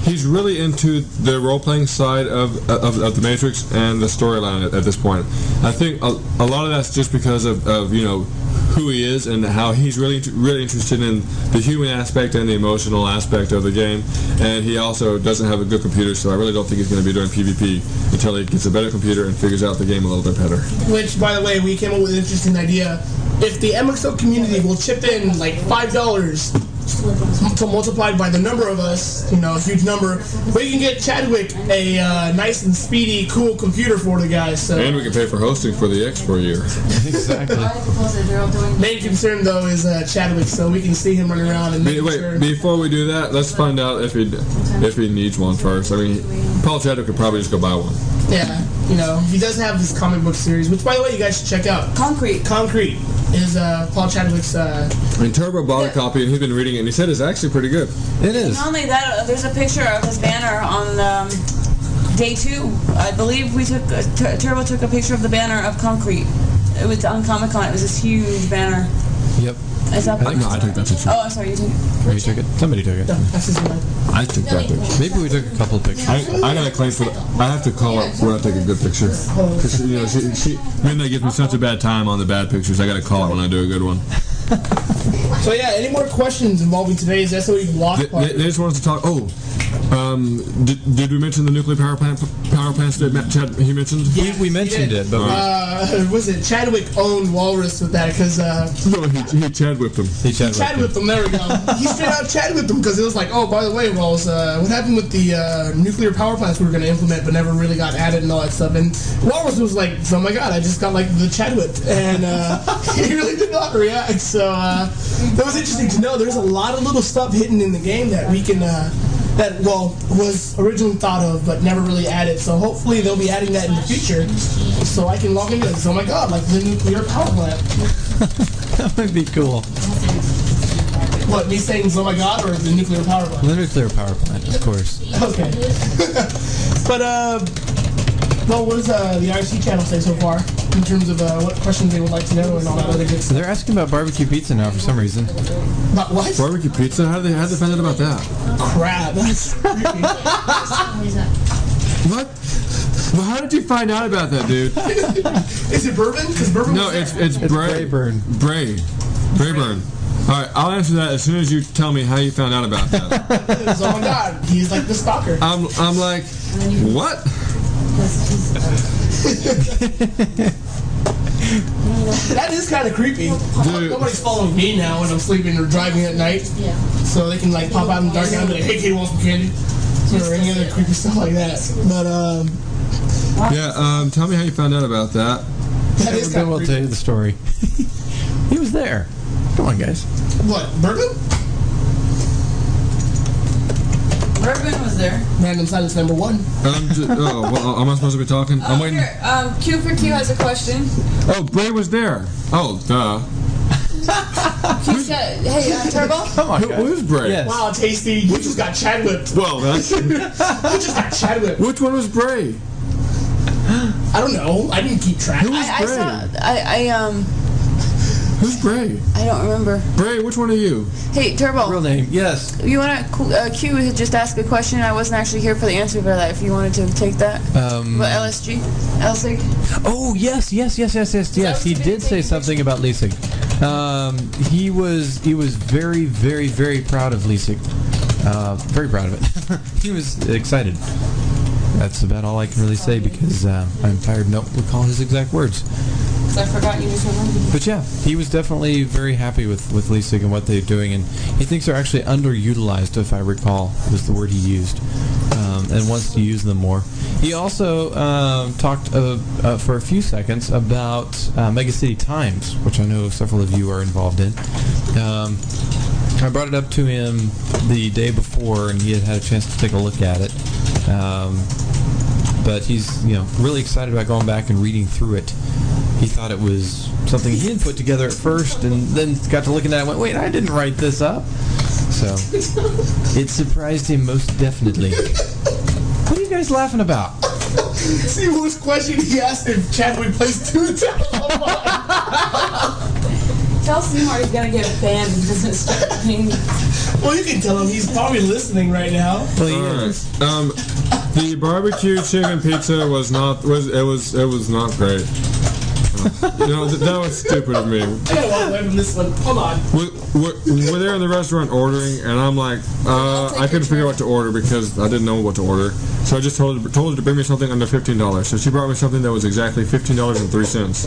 He's really into the role-playing side of the Matrix and the storyline at this point. I think a lot of that's just because of who he is and how he's really interested in the human aspect and the emotional aspect of the game. And he also doesn't have a good computer, so I really don't think he's going to be doing PvP until he gets a better computer and figures out the game a little bit better.
Which, by the way, we came up with an interesting idea. If the MXO community will chip in like $5 to multiplied by the number of us, a huge number, we can get Chadwick a nice and speedy, cool computer for the guys. So.
And we can pay for hosting for the X for a year.
Exactly.
Main concern though is Chadwick, so we can see him running around and make sure.
Before we do that, let's find out if he needs one first. I mean, Paul Chadwick could probably just go buy one.
Yeah, he does have this comic book series, which, by the way, you guys should check out. Concrete is Paul Chadwick's.
And Turbo bought a copy, and he's been reading it, and he said it's actually pretty good.
It is.
Not only that, there's a picture of his banner on day 2. I believe Turbo took a picture of the banner of Concrete. It was on Comic-Con. It was this huge banner.
Yep.
Is that
I took that picture.
Oh, I'm sorry, you took it.
Or you took it? Somebody took it.
No, that's his name.
I took that picture.
Maybe we took a couple of pictures.
I got a claim for that. I have to call her when I take a good picture. Because Midnight gives me such a bad time on the bad pictures. I got to call it when I do a good one.
So yeah, any more questions involving today's SOE block party?
They just wanted to talk. Did we mention the nuclear power plants that Chad he mentioned?
Yeah,
we mentioned it, but
was it Chadwick owned Walrus with that? Because
no, he Chad whipped him.
He Chad
whipped him. There we go. He straight out Chad whipped him because it was like, oh, by the way, Walrus, what happened with the nuclear power plants we were going to implement but never really got added and all that stuff? And Walrus was like, oh my god, I just got like the Chad whipped, and he really did not react. So that was interesting to know. There's a lot of little stuff hidden in the game that we can. That was originally thought of but never really added. So hopefully they'll be adding that in the future, so I can log into it. Oh my god, like the nuclear power plant.
That would be cool.
What, me saying oh my god, or the nuclear power plant?
The nuclear power plant, of course.
Okay. But what does the IRC channel say so far in terms of what questions they would like to know and all that other good stuff?
They're asking about barbecue pizza now for some reason.
About what?
Barbecue pizza? How did they find out about that?
Crap, that's creepy.
What? Well, how did you find out about that, dude?
Is it bourbon? Because bourbon.
No, it's Brayburn. Brayburn. All right, I'll answer that as soon as you tell me how you found out about that.
Oh my god, he's like the stalker.
I'm like, what?
That is kind of creepy.
Dude.
Nobody's following me now when I'm sleeping or driving at night. Yeah. So they can like pop out in the dark and be like, hey, Katie wants some candy. Or any other creepy stuff like that. But,
yeah, tell me how you found out about that.
Then we'll tell you the story. He was there. Come on, guys.
What, bourbon?
Bourbon was there.
Random silence number 1.
Well, am I supposed to be talking? I'm waiting.
Here, Q for Q has a question.
Oh, Bray was there. Oh, duh.
Hey, Turbo?
Come on, guys.
Who's Bray?
Yes.
Wow, Tasty, you just got Chad whipped.
Well, that's...
You just got Chad whipped.
Which one was Bray?
I don't know. I didn't keep track.
Who was Bray? Who's Bray?
I don't remember.
Bray, which one are you?
Hey, Turbo.
Real name, yes.
You want to, Q had just asked a question. I wasn't actually here for the answer for that, if you wanted to take that. What, LSG? LSIG?
Oh, yes. He did say something about Leasing. He was very, very, very proud of Leasing. Very proud of it. He was excited. That's about all I can really say because I'm tired. No, recall his exact words.
because I forgot you just remembered.
But yeah, he was definitely very happy with Leasig and what they're doing, and he thinks they're actually underutilized, if I recall, was the word he used, and wants to use them more. He also talked for a few seconds about Mega City Times, which I know several of you are involved in. I brought it up to him the day before, and he had a chance to take a look at it. But he's really excited about going back and reading through it. He thought it was something he didn't put together at first, and then got to looking at it and went, wait, I didn't write this up. So it surprised him most definitely. What are you guys laughing about?
See whose question he asked if Chadwick plays 2
Tell Seymour he's gonna get banned and doesn't start playing.
Well, you can tell him he's probably listening right now.
Well, he is.
The barbecue chicken pizza was not great. That was stupid of me.
I gotta walk away from this one. Hold on.
We're there in the restaurant ordering, and I'm like, I couldn't figure out what to order because I didn't know what to order. So I just told her to bring me something under $15. So she brought me something that was exactly $15.03.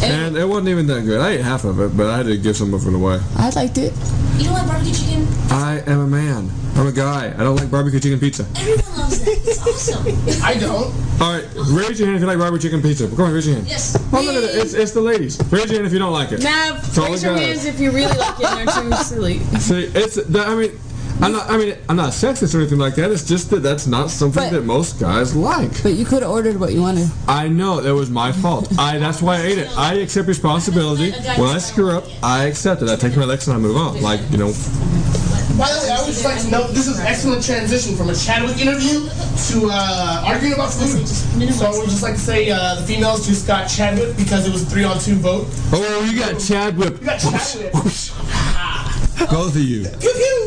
And it wasn't even that good. I ate half of it, but I had to give some of it away.
I liked it.
You don't like barbecue chicken?
I am a man. I'm a guy. I don't like barbecue chicken pizza.
Everyone loves that. It's awesome.
I don't.
All right, raise your hand if you like barbecue chicken pizza. Come on, raise your hand.
Yes.
Oh, look at it. It's the ladies. Raise your hand if you don't like it.
Nah, raise your hands if you really like it and are too silly.
See, I'm not sexist or anything like that. It's just that that's not something that most guys like.
But you could have ordered what you wanted.
I know, that was my fault. That's why I ate it. I accept responsibility. When I screw up, I accept it. I take my lecture and I move on. By the
way, I would just like to note this is an excellent transition from a Chadwick interview to arguing about food. So I would just like to say the females just got Chadwick because it was a 3-on-2 vote.
Oh, you got Chadwick.
You got Chadwick.
Both of you.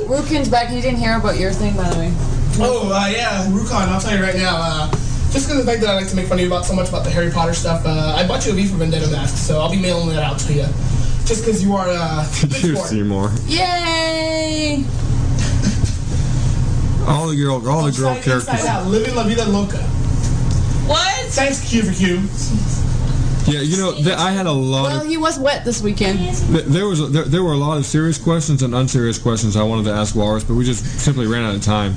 Rukin's back. He didn't hear about your thing, by the way.
Oh, yeah, Rukan, I'll tell you right now. Just because of the fact that I like to make fun of you about so much about the Harry Potter stuff, I bought you a V for Vendetta mask, so I'll be mailing that out to you. Just because you are
you Seymour.
Yay!
All the girl characters.
Inside out, living La Vida Loca.
What?
Thanks, Q for Q.
Yeah, I had a lot
Well, he was wet this weekend.
There were a lot of serious questions and unserious questions I wanted to ask Walrus, but we just simply ran out of time.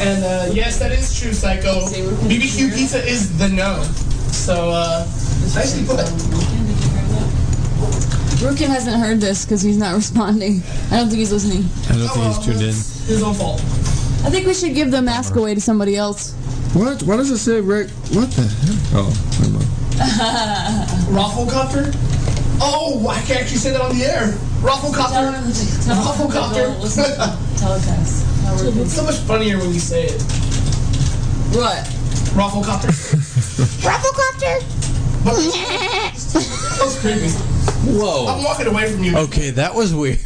And yes, that is true, Psycho. BBQ pizza is the no. So, nicely put.
Rukin hasn't heard this because he's not responding. I don't think he's listening.
I don't think he's tuned in.
His own fault.
I think we should give the mask away to somebody else.
What? Why does it say Rick? What the heck? Oh, never mind.
Rafflecopter? Oh, I can actually say that on the air. Rafflecopter. Rafflecopter.
Telecast.
It's so much funnier when you say it.
What?
Rafflecopter.
Rafflecopter?
That was creepy.
Whoa.
I'm walking away from you.
Okay, that was weird.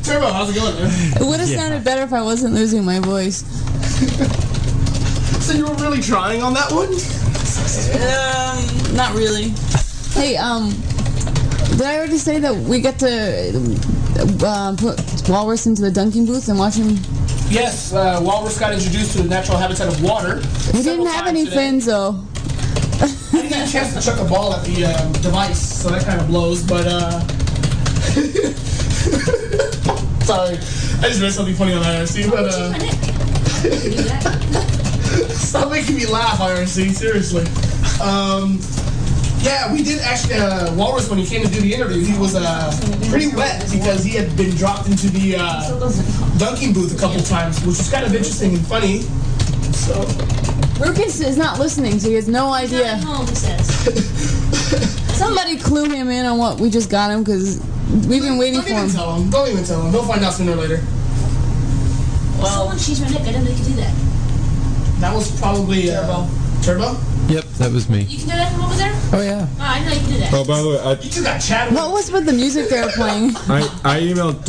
Turbo, how's it going, man?
It would have sounded better if I wasn't losing my voice.
So you were really trying on that one?
Not really. Hey, did I already say that we get to put Walrus into the dunking booth and watch him?
Yes, Walrus got introduced to the natural habitat of water.
He didn't have any fins, though.
I didn't get a chance to chuck a ball at the device, so that kind of blows, but, sorry, I just read something funny on IRC, but, stop making me laugh, IRC, seriously. Yeah, we did actually, Walrus, when he came to do the interview, he was pretty wet because he had been dropped into the dunking booth a couple times, which was kind of interesting and funny. So
Rukus is not listening, so he has no idea. Somebody clue him in on what we just got him, because we've been waiting for him.
Don't even tell him. He'll find out sooner or later.
Well, someone cheats my neck. I didn't know you could do that.
That was probably Turbo?
Yep, that was me.
You can do that from over there?
Oh, yeah.
Oh, I didn't know you could do that.
Oh, by the way,
You two got Chadwick.
What was with the music they were playing?
I emailed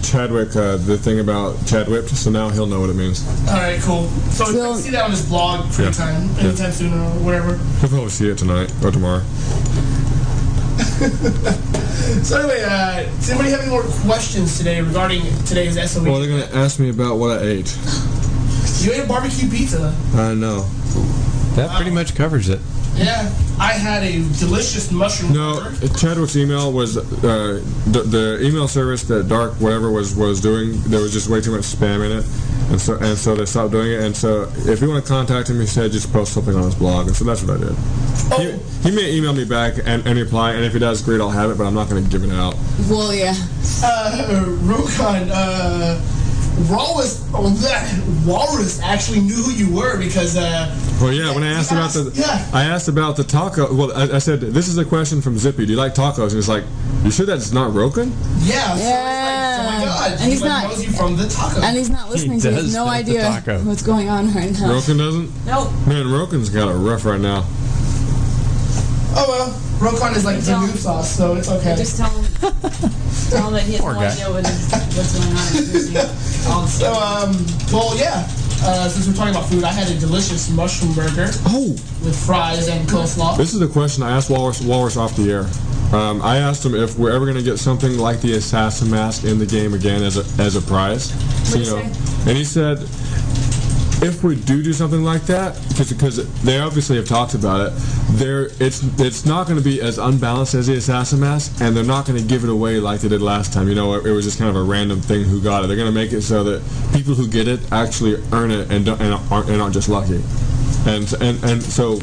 Chadwick the thing about Chadwick, so now he'll know what it means.
Alright, cool. So you can see that on his blog anytime soon or whatever.
He'll probably see it tonight or tomorrow.
So anyway, does anybody have any more questions today regarding today's SOE?
Well, they're going to ask me about what I ate.
You ate a barbecue pizza.
I know.
That pretty much covers it.
Yeah, I had a delicious mushroom burger.
Chadwick's email was the email service that Dark whatever was doing. There was just way too much spam in it, and so they stopped doing it. And so if you want to contact him, he said just post something on his blog, and so that's what I did. Oh. He may email me back and reply, and if he does, great, I'll have it, but I'm not going to give it out.
Well, yeah.
Rokon, Walrus actually knew who you were because.
Well, yeah. When I asked about the taco. Well, I said this is a question from Zippy. Do you like tacos? And he's like, "You sure that's not Roken?"
Yeah. So it's like, oh my God.
And he's not.
Knows you from the taco.
And he's not listening, so he has no idea what's going on right now.
Roken doesn't.
Nope.
Man, Roken's got it rough right now.
Oh well, Rokon is like the noob sauce, so it's okay.
Just tell him that he has no idea what's going on.
So, well, yeah. Since we're talking about food, I had a delicious mushroom burger.
Oh. With
fries and coleslaw.
This is the question I asked Walrus off the air. I asked him if we're ever going to get something like the assassin mask in the game again as a prize. So, and he said, if we do something like that, because they obviously have talked about it, it's not going to be as unbalanced as the assassin mask, and they're not going to give it away like they did last time. You know, it was just kind of a random thing who got it. They're going to make it so that people who get it actually earn it and aren't just lucky. And so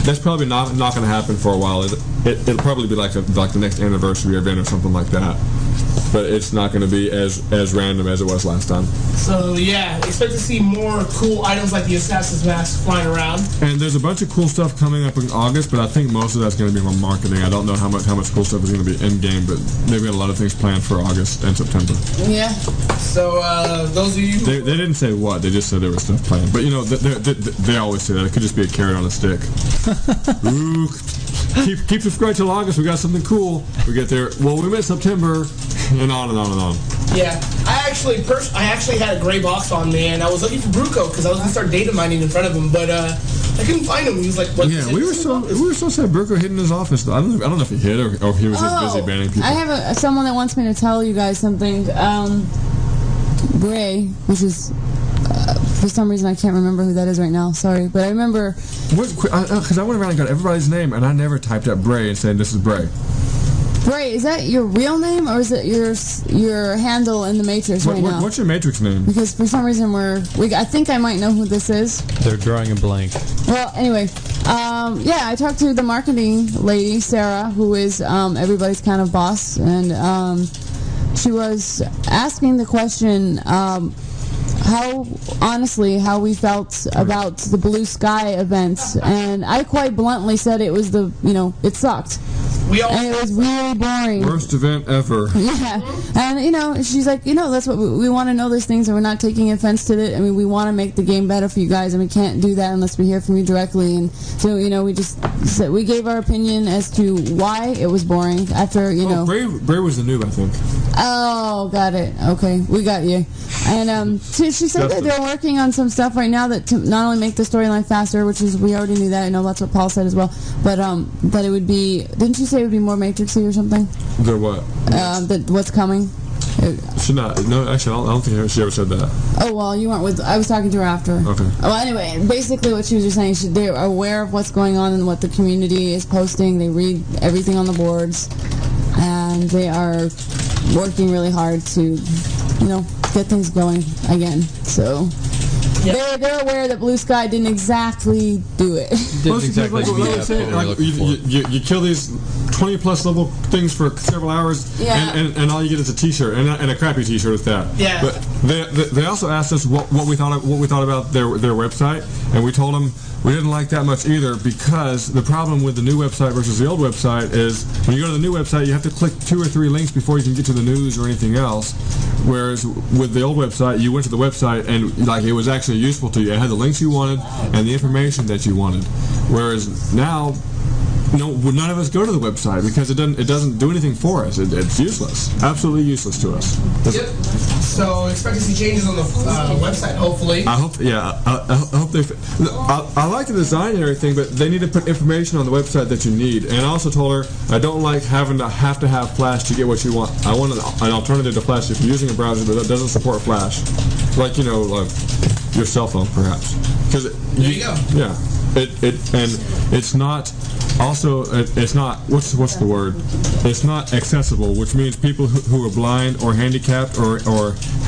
that's probably not going to happen for a while. It'll probably be like the next anniversary event or something like that. But it's not going to be as random as it was last time.
So yeah, expect to see more cool items like the Assassin's Mask flying around.
And there's a bunch of cool stuff coming up in August, but I think most of that's going to be more marketing. I don't know how much cool stuff is going to be in game, but they've got a lot of things planned for August and September.
Yeah. So those of you
they didn't say what, they just said there was stuff planned. But you know, they always say that. It could just be a carrot on a stick. Ooh. Keep subscribed till August. We got something cool. We get there. Well, we met September, and on and on and on.
Yeah, I actually had a gray box on me, and I was looking for Bruco because I was gonna start data mining in front of him, but I couldn't find him. He was like, "What?"
Yeah, we were so sad. Bruco hid in his office. I don't know if he hid or if he was just busy banning people.
I have someone that wants me to tell you guys something. Bray, which is. For some reason, I can't remember who that is right now. Sorry, but I remember.
Because I went around and got everybody's name, and I never typed up Bray and said, "This is Bray."
Bray, is that your real name or is it your handle in the Matrix right now?
What's your Matrix name?
Because for some reason I think I might know who this is.
They're drawing a blank.
Well, anyway, yeah, I talked to the marketing lady, Sarah, who is everybody's kind of boss, and she was asking the question. How we felt about the Blue Sky events, and I quite bluntly said it was it sucked. And it was really boring.
Worst event ever.
Yeah, and she's like, that's what we want to know those things, and we're not taking offense to it. I mean, we want to make the game better for you guys, and we can't do that unless we hear from you directly. And so, we just said we gave our opinion as to why it was boring. After
Bray was the noob, I think.
Oh, got it. Okay, we got you. And she said that they're working on some stuff right now that to not only make the storyline faster, which is we already knew that. I know that's what Paul said as well. But it would be. Didn't you say it would be more Matrixy or something?
The what?
What's coming?
Should not. No, actually, I don't think she ever said that.
Oh well, you weren't with. I was talking to her after.
Okay.
Well, anyway, basically what she was just saying, they're aware of what's going on and what the community is posting. They read everything on the boards, and they are working really hard to, get things going again. So. Yep. They're aware that Blue Sky didn't exactly do it.
You kill these 20+ level things for several hours, and all you get is a T-shirt and a crappy T-shirt with that.
Yeah.
But they also asked us what we thought about their website, and we told them we didn't like that much either, because the problem with the new website versus the old website is when you go to the new website, you have to click 2 or 3 links before you can get to the news or anything else. Whereas with the old website, you went to the website and it was actually useful to you. It had the links you wanted and the information that you wanted. Whereas now, none of us go to the website because it doesn't do anything for us. It's useless, absolutely useless to us.
Yep. So expect to see changes on the website, hopefully.
I hope. Yeah. I hope they. I like the design and everything, but they need to put information on the website that you need. And I also told her I don't like having to have Flash to get what you want. I want an alternative to Flash if you're using a browser that doesn't support Flash, like your cell phone, perhaps.
There you go.
Yeah. it's not. Also, it's not. What's the word? It's not accessible, which means people who are blind or handicapped or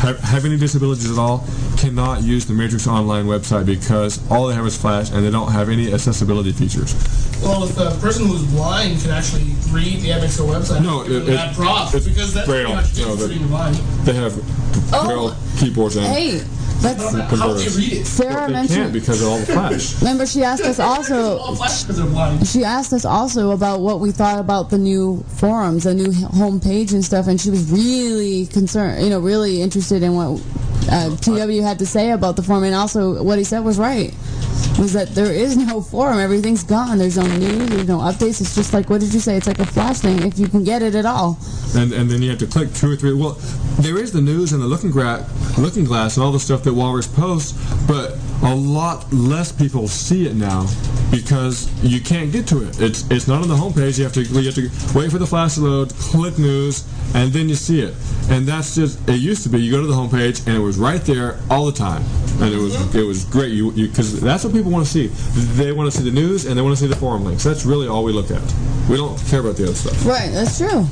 have any disabilities at all cannot use the Matrix Online website because all they have is Flash and they don't have any accessibility features.
Well, if a person who's blind can actually read the MXO website, it's props because that's
Braille. They have Braille keyboards and.
Hey.
How do you read it?
Sarah mentioned
can't because of all the Flash.
Remember, she asked us also. She asked us also about what we thought about the new forums, the new homepage and stuff, and she was really concerned, really interested in what TW had to say about the forum, and also what he said was right. Was that there is no forum, everything's gone, there's no news, there's no updates, it's just like, what did you say, it's like a Flash thing, if you can get it at all.
And then you have to click 2 or 3, well, there is the news and the looking glass and all the stuff that Walrus posts, but a lot less people see it now because you can't get to it. It's not on the homepage, you have to wait for the Flash to load, click news, and then you see it. And that's just, it used to be, you go to the homepage and it was right there all the time. And it was great, because that's what people want to see. They want to see the news and they want to see the forum links. That's really all we look at. We don't care about the other stuff.
Right, that's true.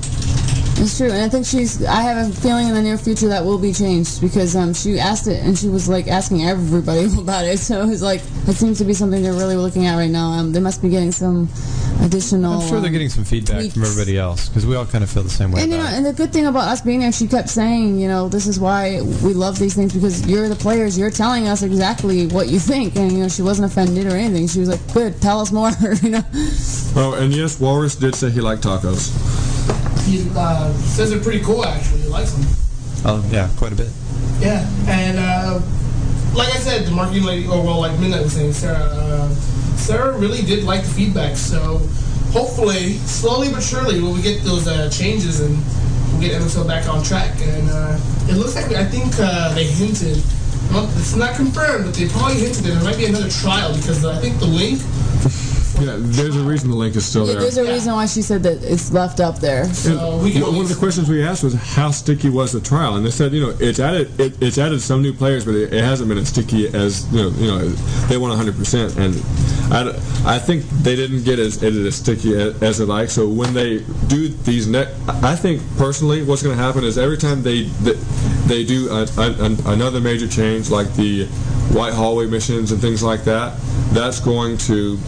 It's true, and I think I have a feeling in the near future that will be changed because she asked it and she was like asking everybody about it. So it's like it seems to be something they're really looking at right now. They must be getting some additional.
I'm sure they're getting some feedback
tweaks
from everybody else because we all kind of feel the same way.
And
about it.
And the good thing about us being there, she kept saying, this is why we love these things because you're the players. You're telling us exactly what you think, and she wasn't offended or anything. She was like, "Good, tell us more."
Oh, and yes, Walrus did say he liked tacos.
He says they're pretty cool, actually. He likes them.
Oh, yeah, quite a bit.
Yeah, and like I said, the marketing lady, like Midnight was saying, Sarah really did like the feedback. So hopefully, slowly but surely, when we get those changes and we'll get MXO back on track. And it looks like, I think they hinted, it's not confirmed, but they probably hinted that there might be another trial because I think the link.
Yeah, there's a reason the link is still there.
There's a reason why she said that it's left up there.
So
one of the questions we asked was how sticky was the trial, and they said it's added some new players, but it hasn't been as sticky as they want 100%, and I think they didn't get as sticky as they like. So when they do these I think personally what's going to happen is every time they do another major change like the White Hallway missions and things like that, that's going to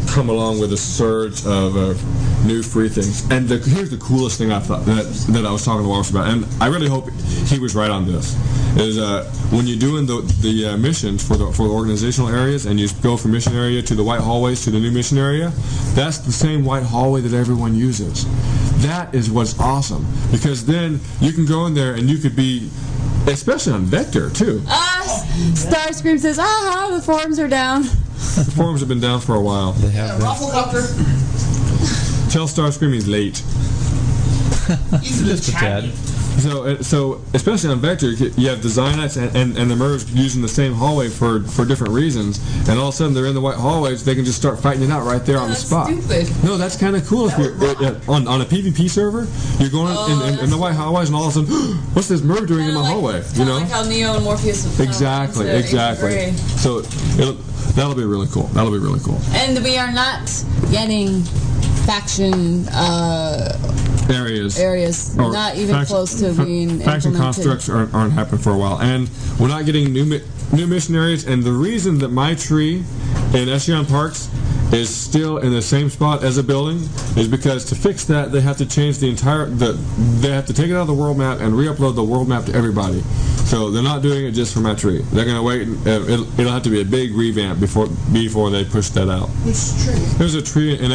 come along with a surge of new free things. And here's the coolest thing I thought that I was talking to Walrus about, and I really hope he was right on this, is when you're doing the missions for the organizational areas and you go from mission area to the White Hallways to the new mission area, that's the same White Hallway that everyone uses. That is what's awesome, because then you can go in there and you could be, especially on Vector too.
Starscream says, the forums are down.
The forums have been down for a while.
They have
Rafflecopter.
Tell Starscream he's late.
He's
just a tad.
So especially on Vector, you have Designettes and the Mercs using the same hallway for different reasons, and all of a sudden they're in the White Hallways, they can just start fighting it out right there on the spot.
Stupid.
No, that's kind of cool. If you're on a PvP server, you're going in the White Hallways, and all of a sudden, what's this Merc doing in my hallway?
Like how Neo and Morpheus.
Exactly. So that'll be really cool.
And we are not getting faction areas not even close to being
faction
implemented.
constructs aren't happening for a while, and we're not getting new mission areas. And the reason that my tree in Eshion Parks is still in the same spot as a building is because to fix that they have to change they have to take it out of the world map and re-upload the world map to everybody. So they're not doing it just for my tree. They're going to wait. It'll have to be a big revamp before they push that out.
Which tree?
There's a tree in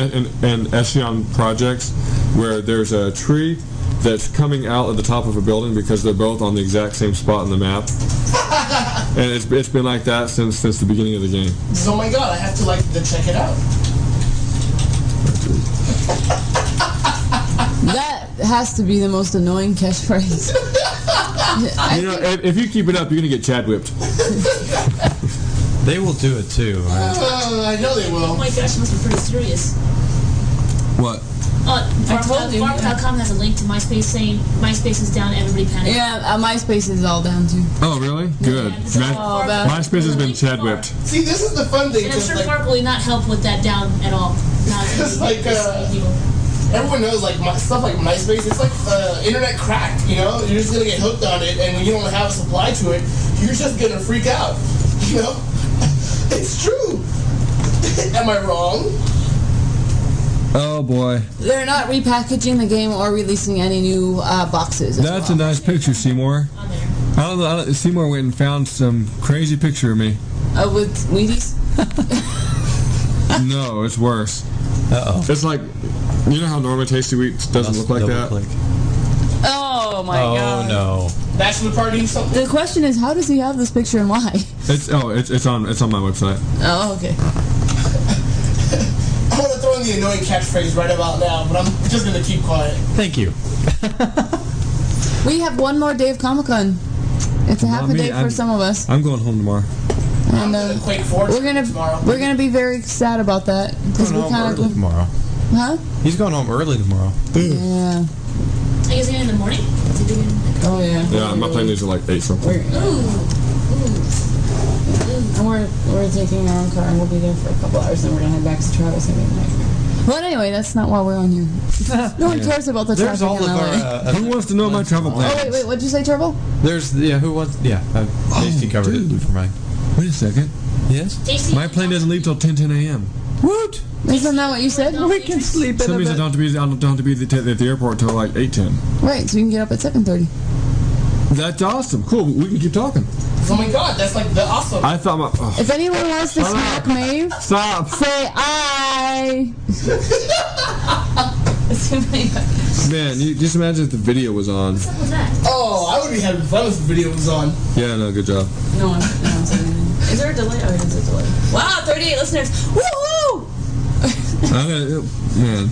Eshion projects where there's a tree that's coming out at the top of a building because they're both on the exact same spot on the map. And it's been like that since the beginning of the game.
Oh my god, I have to check it out.
That has to be the most annoying catchphrase.
If you keep it up, you're gonna get Chad whipped.
They will do it too.
I know they will.
Oh my gosh, it must be pretty serious.
What?
I told you.
Farm.com has a link to MySpace saying MySpace is down, everybody panic.
Yeah, MySpace is all down too.
Oh, really? Good. MySpace has been Chad whipped.
See, this is the fun thing.
And I'm sure Farm will not help with that down at all.
Because, like, everyone knows, like, stuff like MySpace, it's like internet crack, you know? You're just going to get hooked on it, and when you don't have a supply to it, you're just going to freak out, you know? It's true. Am I wrong?
Oh, boy.
They're not repackaging the game or releasing any new boxes.
That's a nice picture, Seymour. I don't know. Seymour went and found some crazy picture of me.
With Wheaties?
No, it's worse.
Uh-oh.
It's like, you know how normally Tasty Wheat doesn't look like that?
Oh my god.
Oh no.
Bachelor party something?
The question is, how does he have this picture and why?
It's on my website.
Oh, okay.
I want to throw in the annoying catchphrase right about now, but I'm just going to keep quiet.
Thank you.
We have one more day of Comic-Con. It's a half a day for some of us.
I'm going home tomorrow.
And we're gonna be very sad about that because we kind of
tomorrow.
Huh?
He's going home early tomorrow.
Yeah.
Are you in the morning?
Oh yeah.
Yeah, my plane leaves at like 8 something.
And we're taking our own car and we'll be there for a couple hours and we're gonna head back to Travis and be like. But anyway, that's not why we're on here. No one cares about the traffic in LA.
Who wants to know my travel plans?
Oh wait, what'd you say, Turbo?
Who wants? Yeah, Tasty covered it for mine.
Wait a second.
Yes?
My plane doesn't leave till 10 a.m.
What?
Isn't that what you said?
We can sleep
Some means I don't have to be at the airport till like 8:10.
Right, so you can get up at 7:30.
That's awesome. Cool. We can keep talking.
Oh my god, that's like the awesome.
I thought
If anyone wants to smack Maeve,
stop.
Say I.
Man, you just imagine if the video was on.
What's up with that?
Oh, I would be having fun if the video was on.
Yeah, no, good job.
No one said anything. Is there a delay? Oh, there's a delay. Wow, 38 listeners. Woohoo!
Man.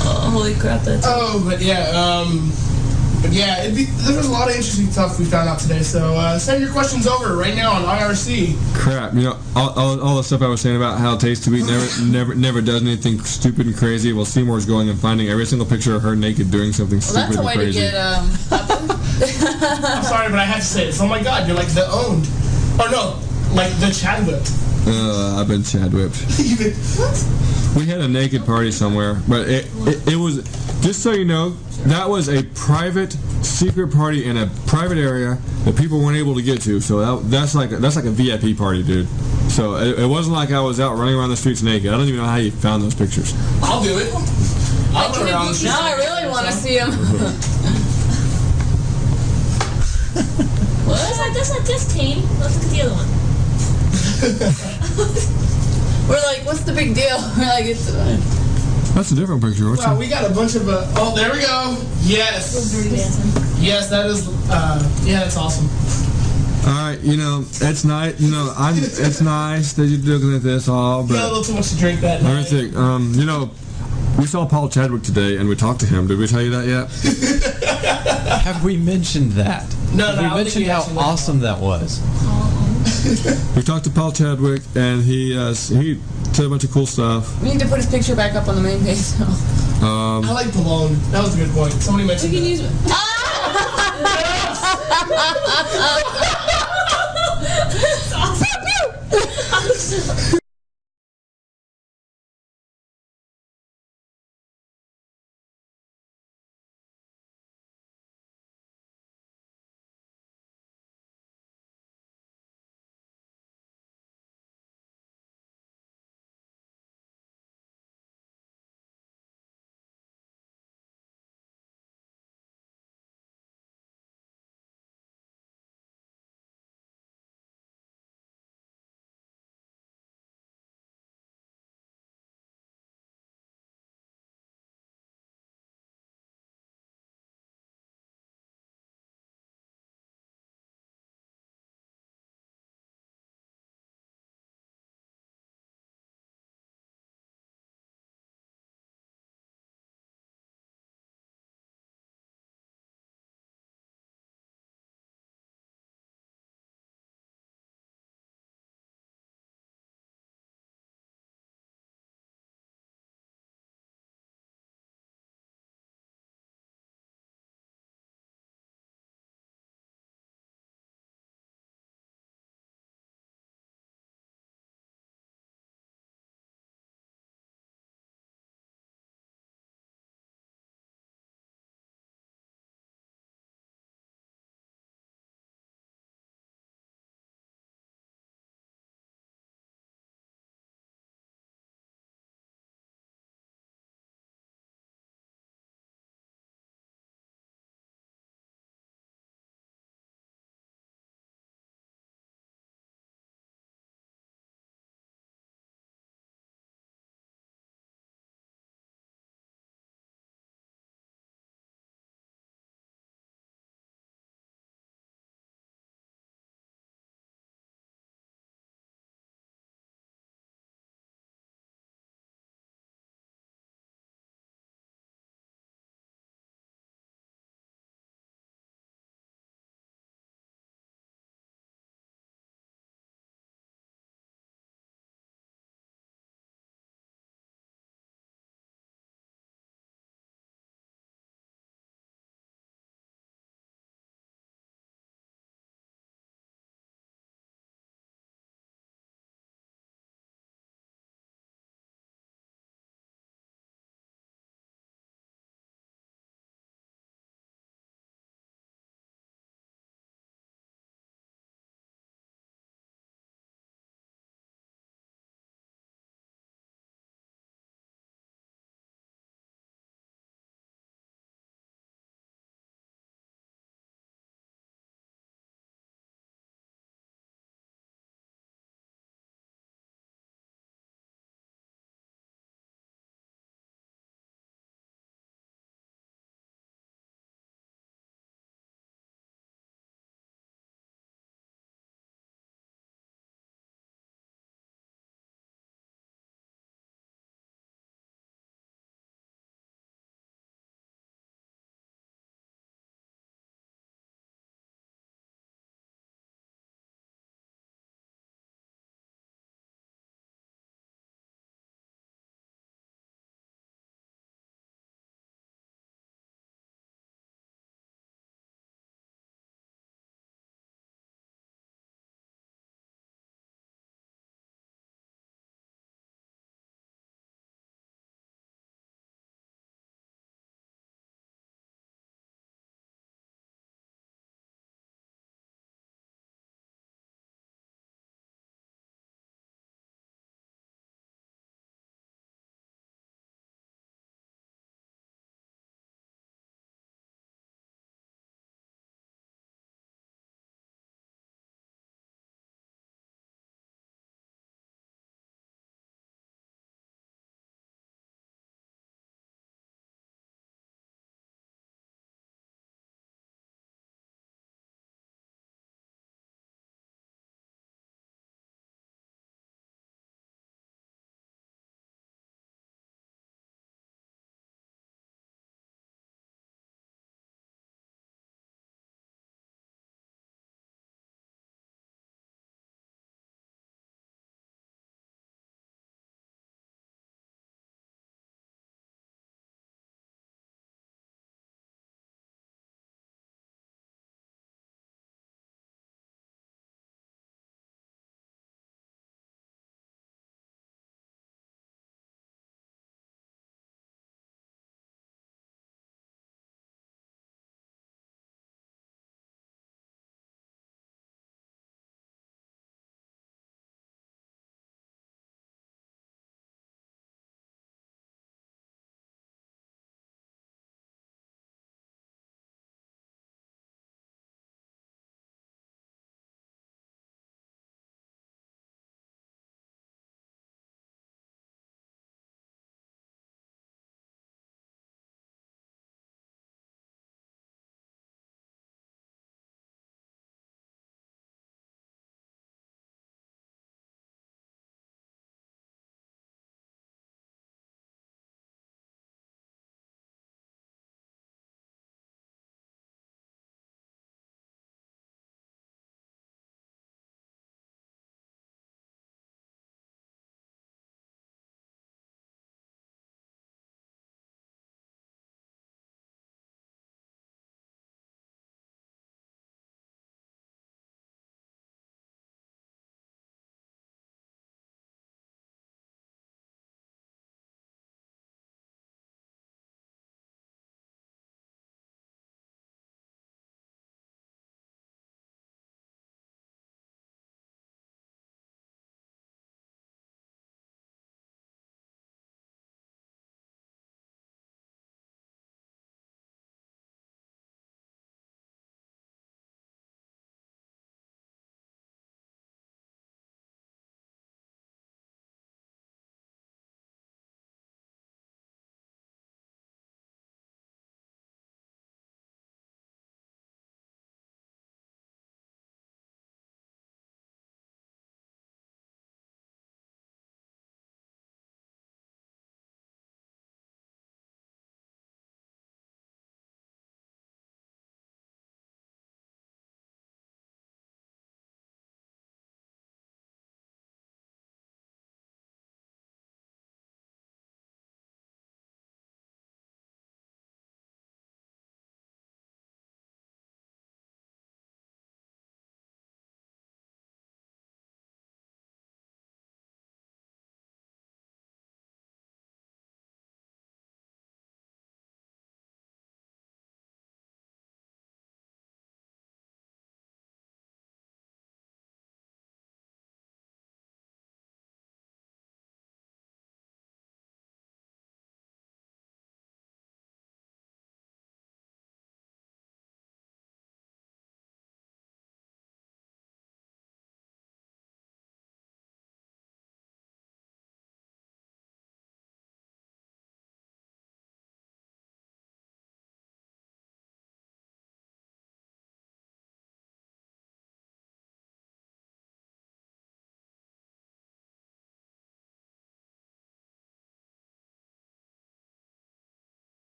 Oh, holy crap, that's...
Oh, but yeah, there was a lot of interesting stuff we found out today, so send your questions over right now on IRC.
Crap, you know, all the stuff I was saying about how Tasty Wheat never does anything stupid and crazy. Well, Seymour's going and finding every single picture of her naked doing something stupid and crazy.
That's a way to get,
I'm sorry, but I have to say this. Oh my god, you're like the owned. Or no, like the Chad whipped.
I've been Chad whipped.
What?
We had a naked party somewhere, but it was, just so you know, that was a private, secret party in a private area that people weren't able to get to. So that's like a VIP party, dude. So it wasn't like I was out running around the streets naked. I don't even know how you found those pictures.
I'll do it. I'll run around the streets.
Now I really want to see him.
What? That's not this team. Let's look at the other one.
We're like, what's the big deal? We're like, it's...
That's a different picture.
Wow, we got a bunch of... oh, there we go. Yes. Yes, that is... yeah, that's awesome.
All right, you know, it's nice. You know, it's nice that you're looking at this all, but...
You got a little too much to drink that night.
Everything, you know, we saw Paul Chadwick today, and we talked to him. Did we tell you that yet?
Have we mentioned that?
No,
we mentioned how awesome that was.
We talked to Paul Chadwick, and he said a bunch of cool stuff.
We need to put his picture back up on the main page.
I like Pallone. That was a good point. Somebody mentioned that.
We can use...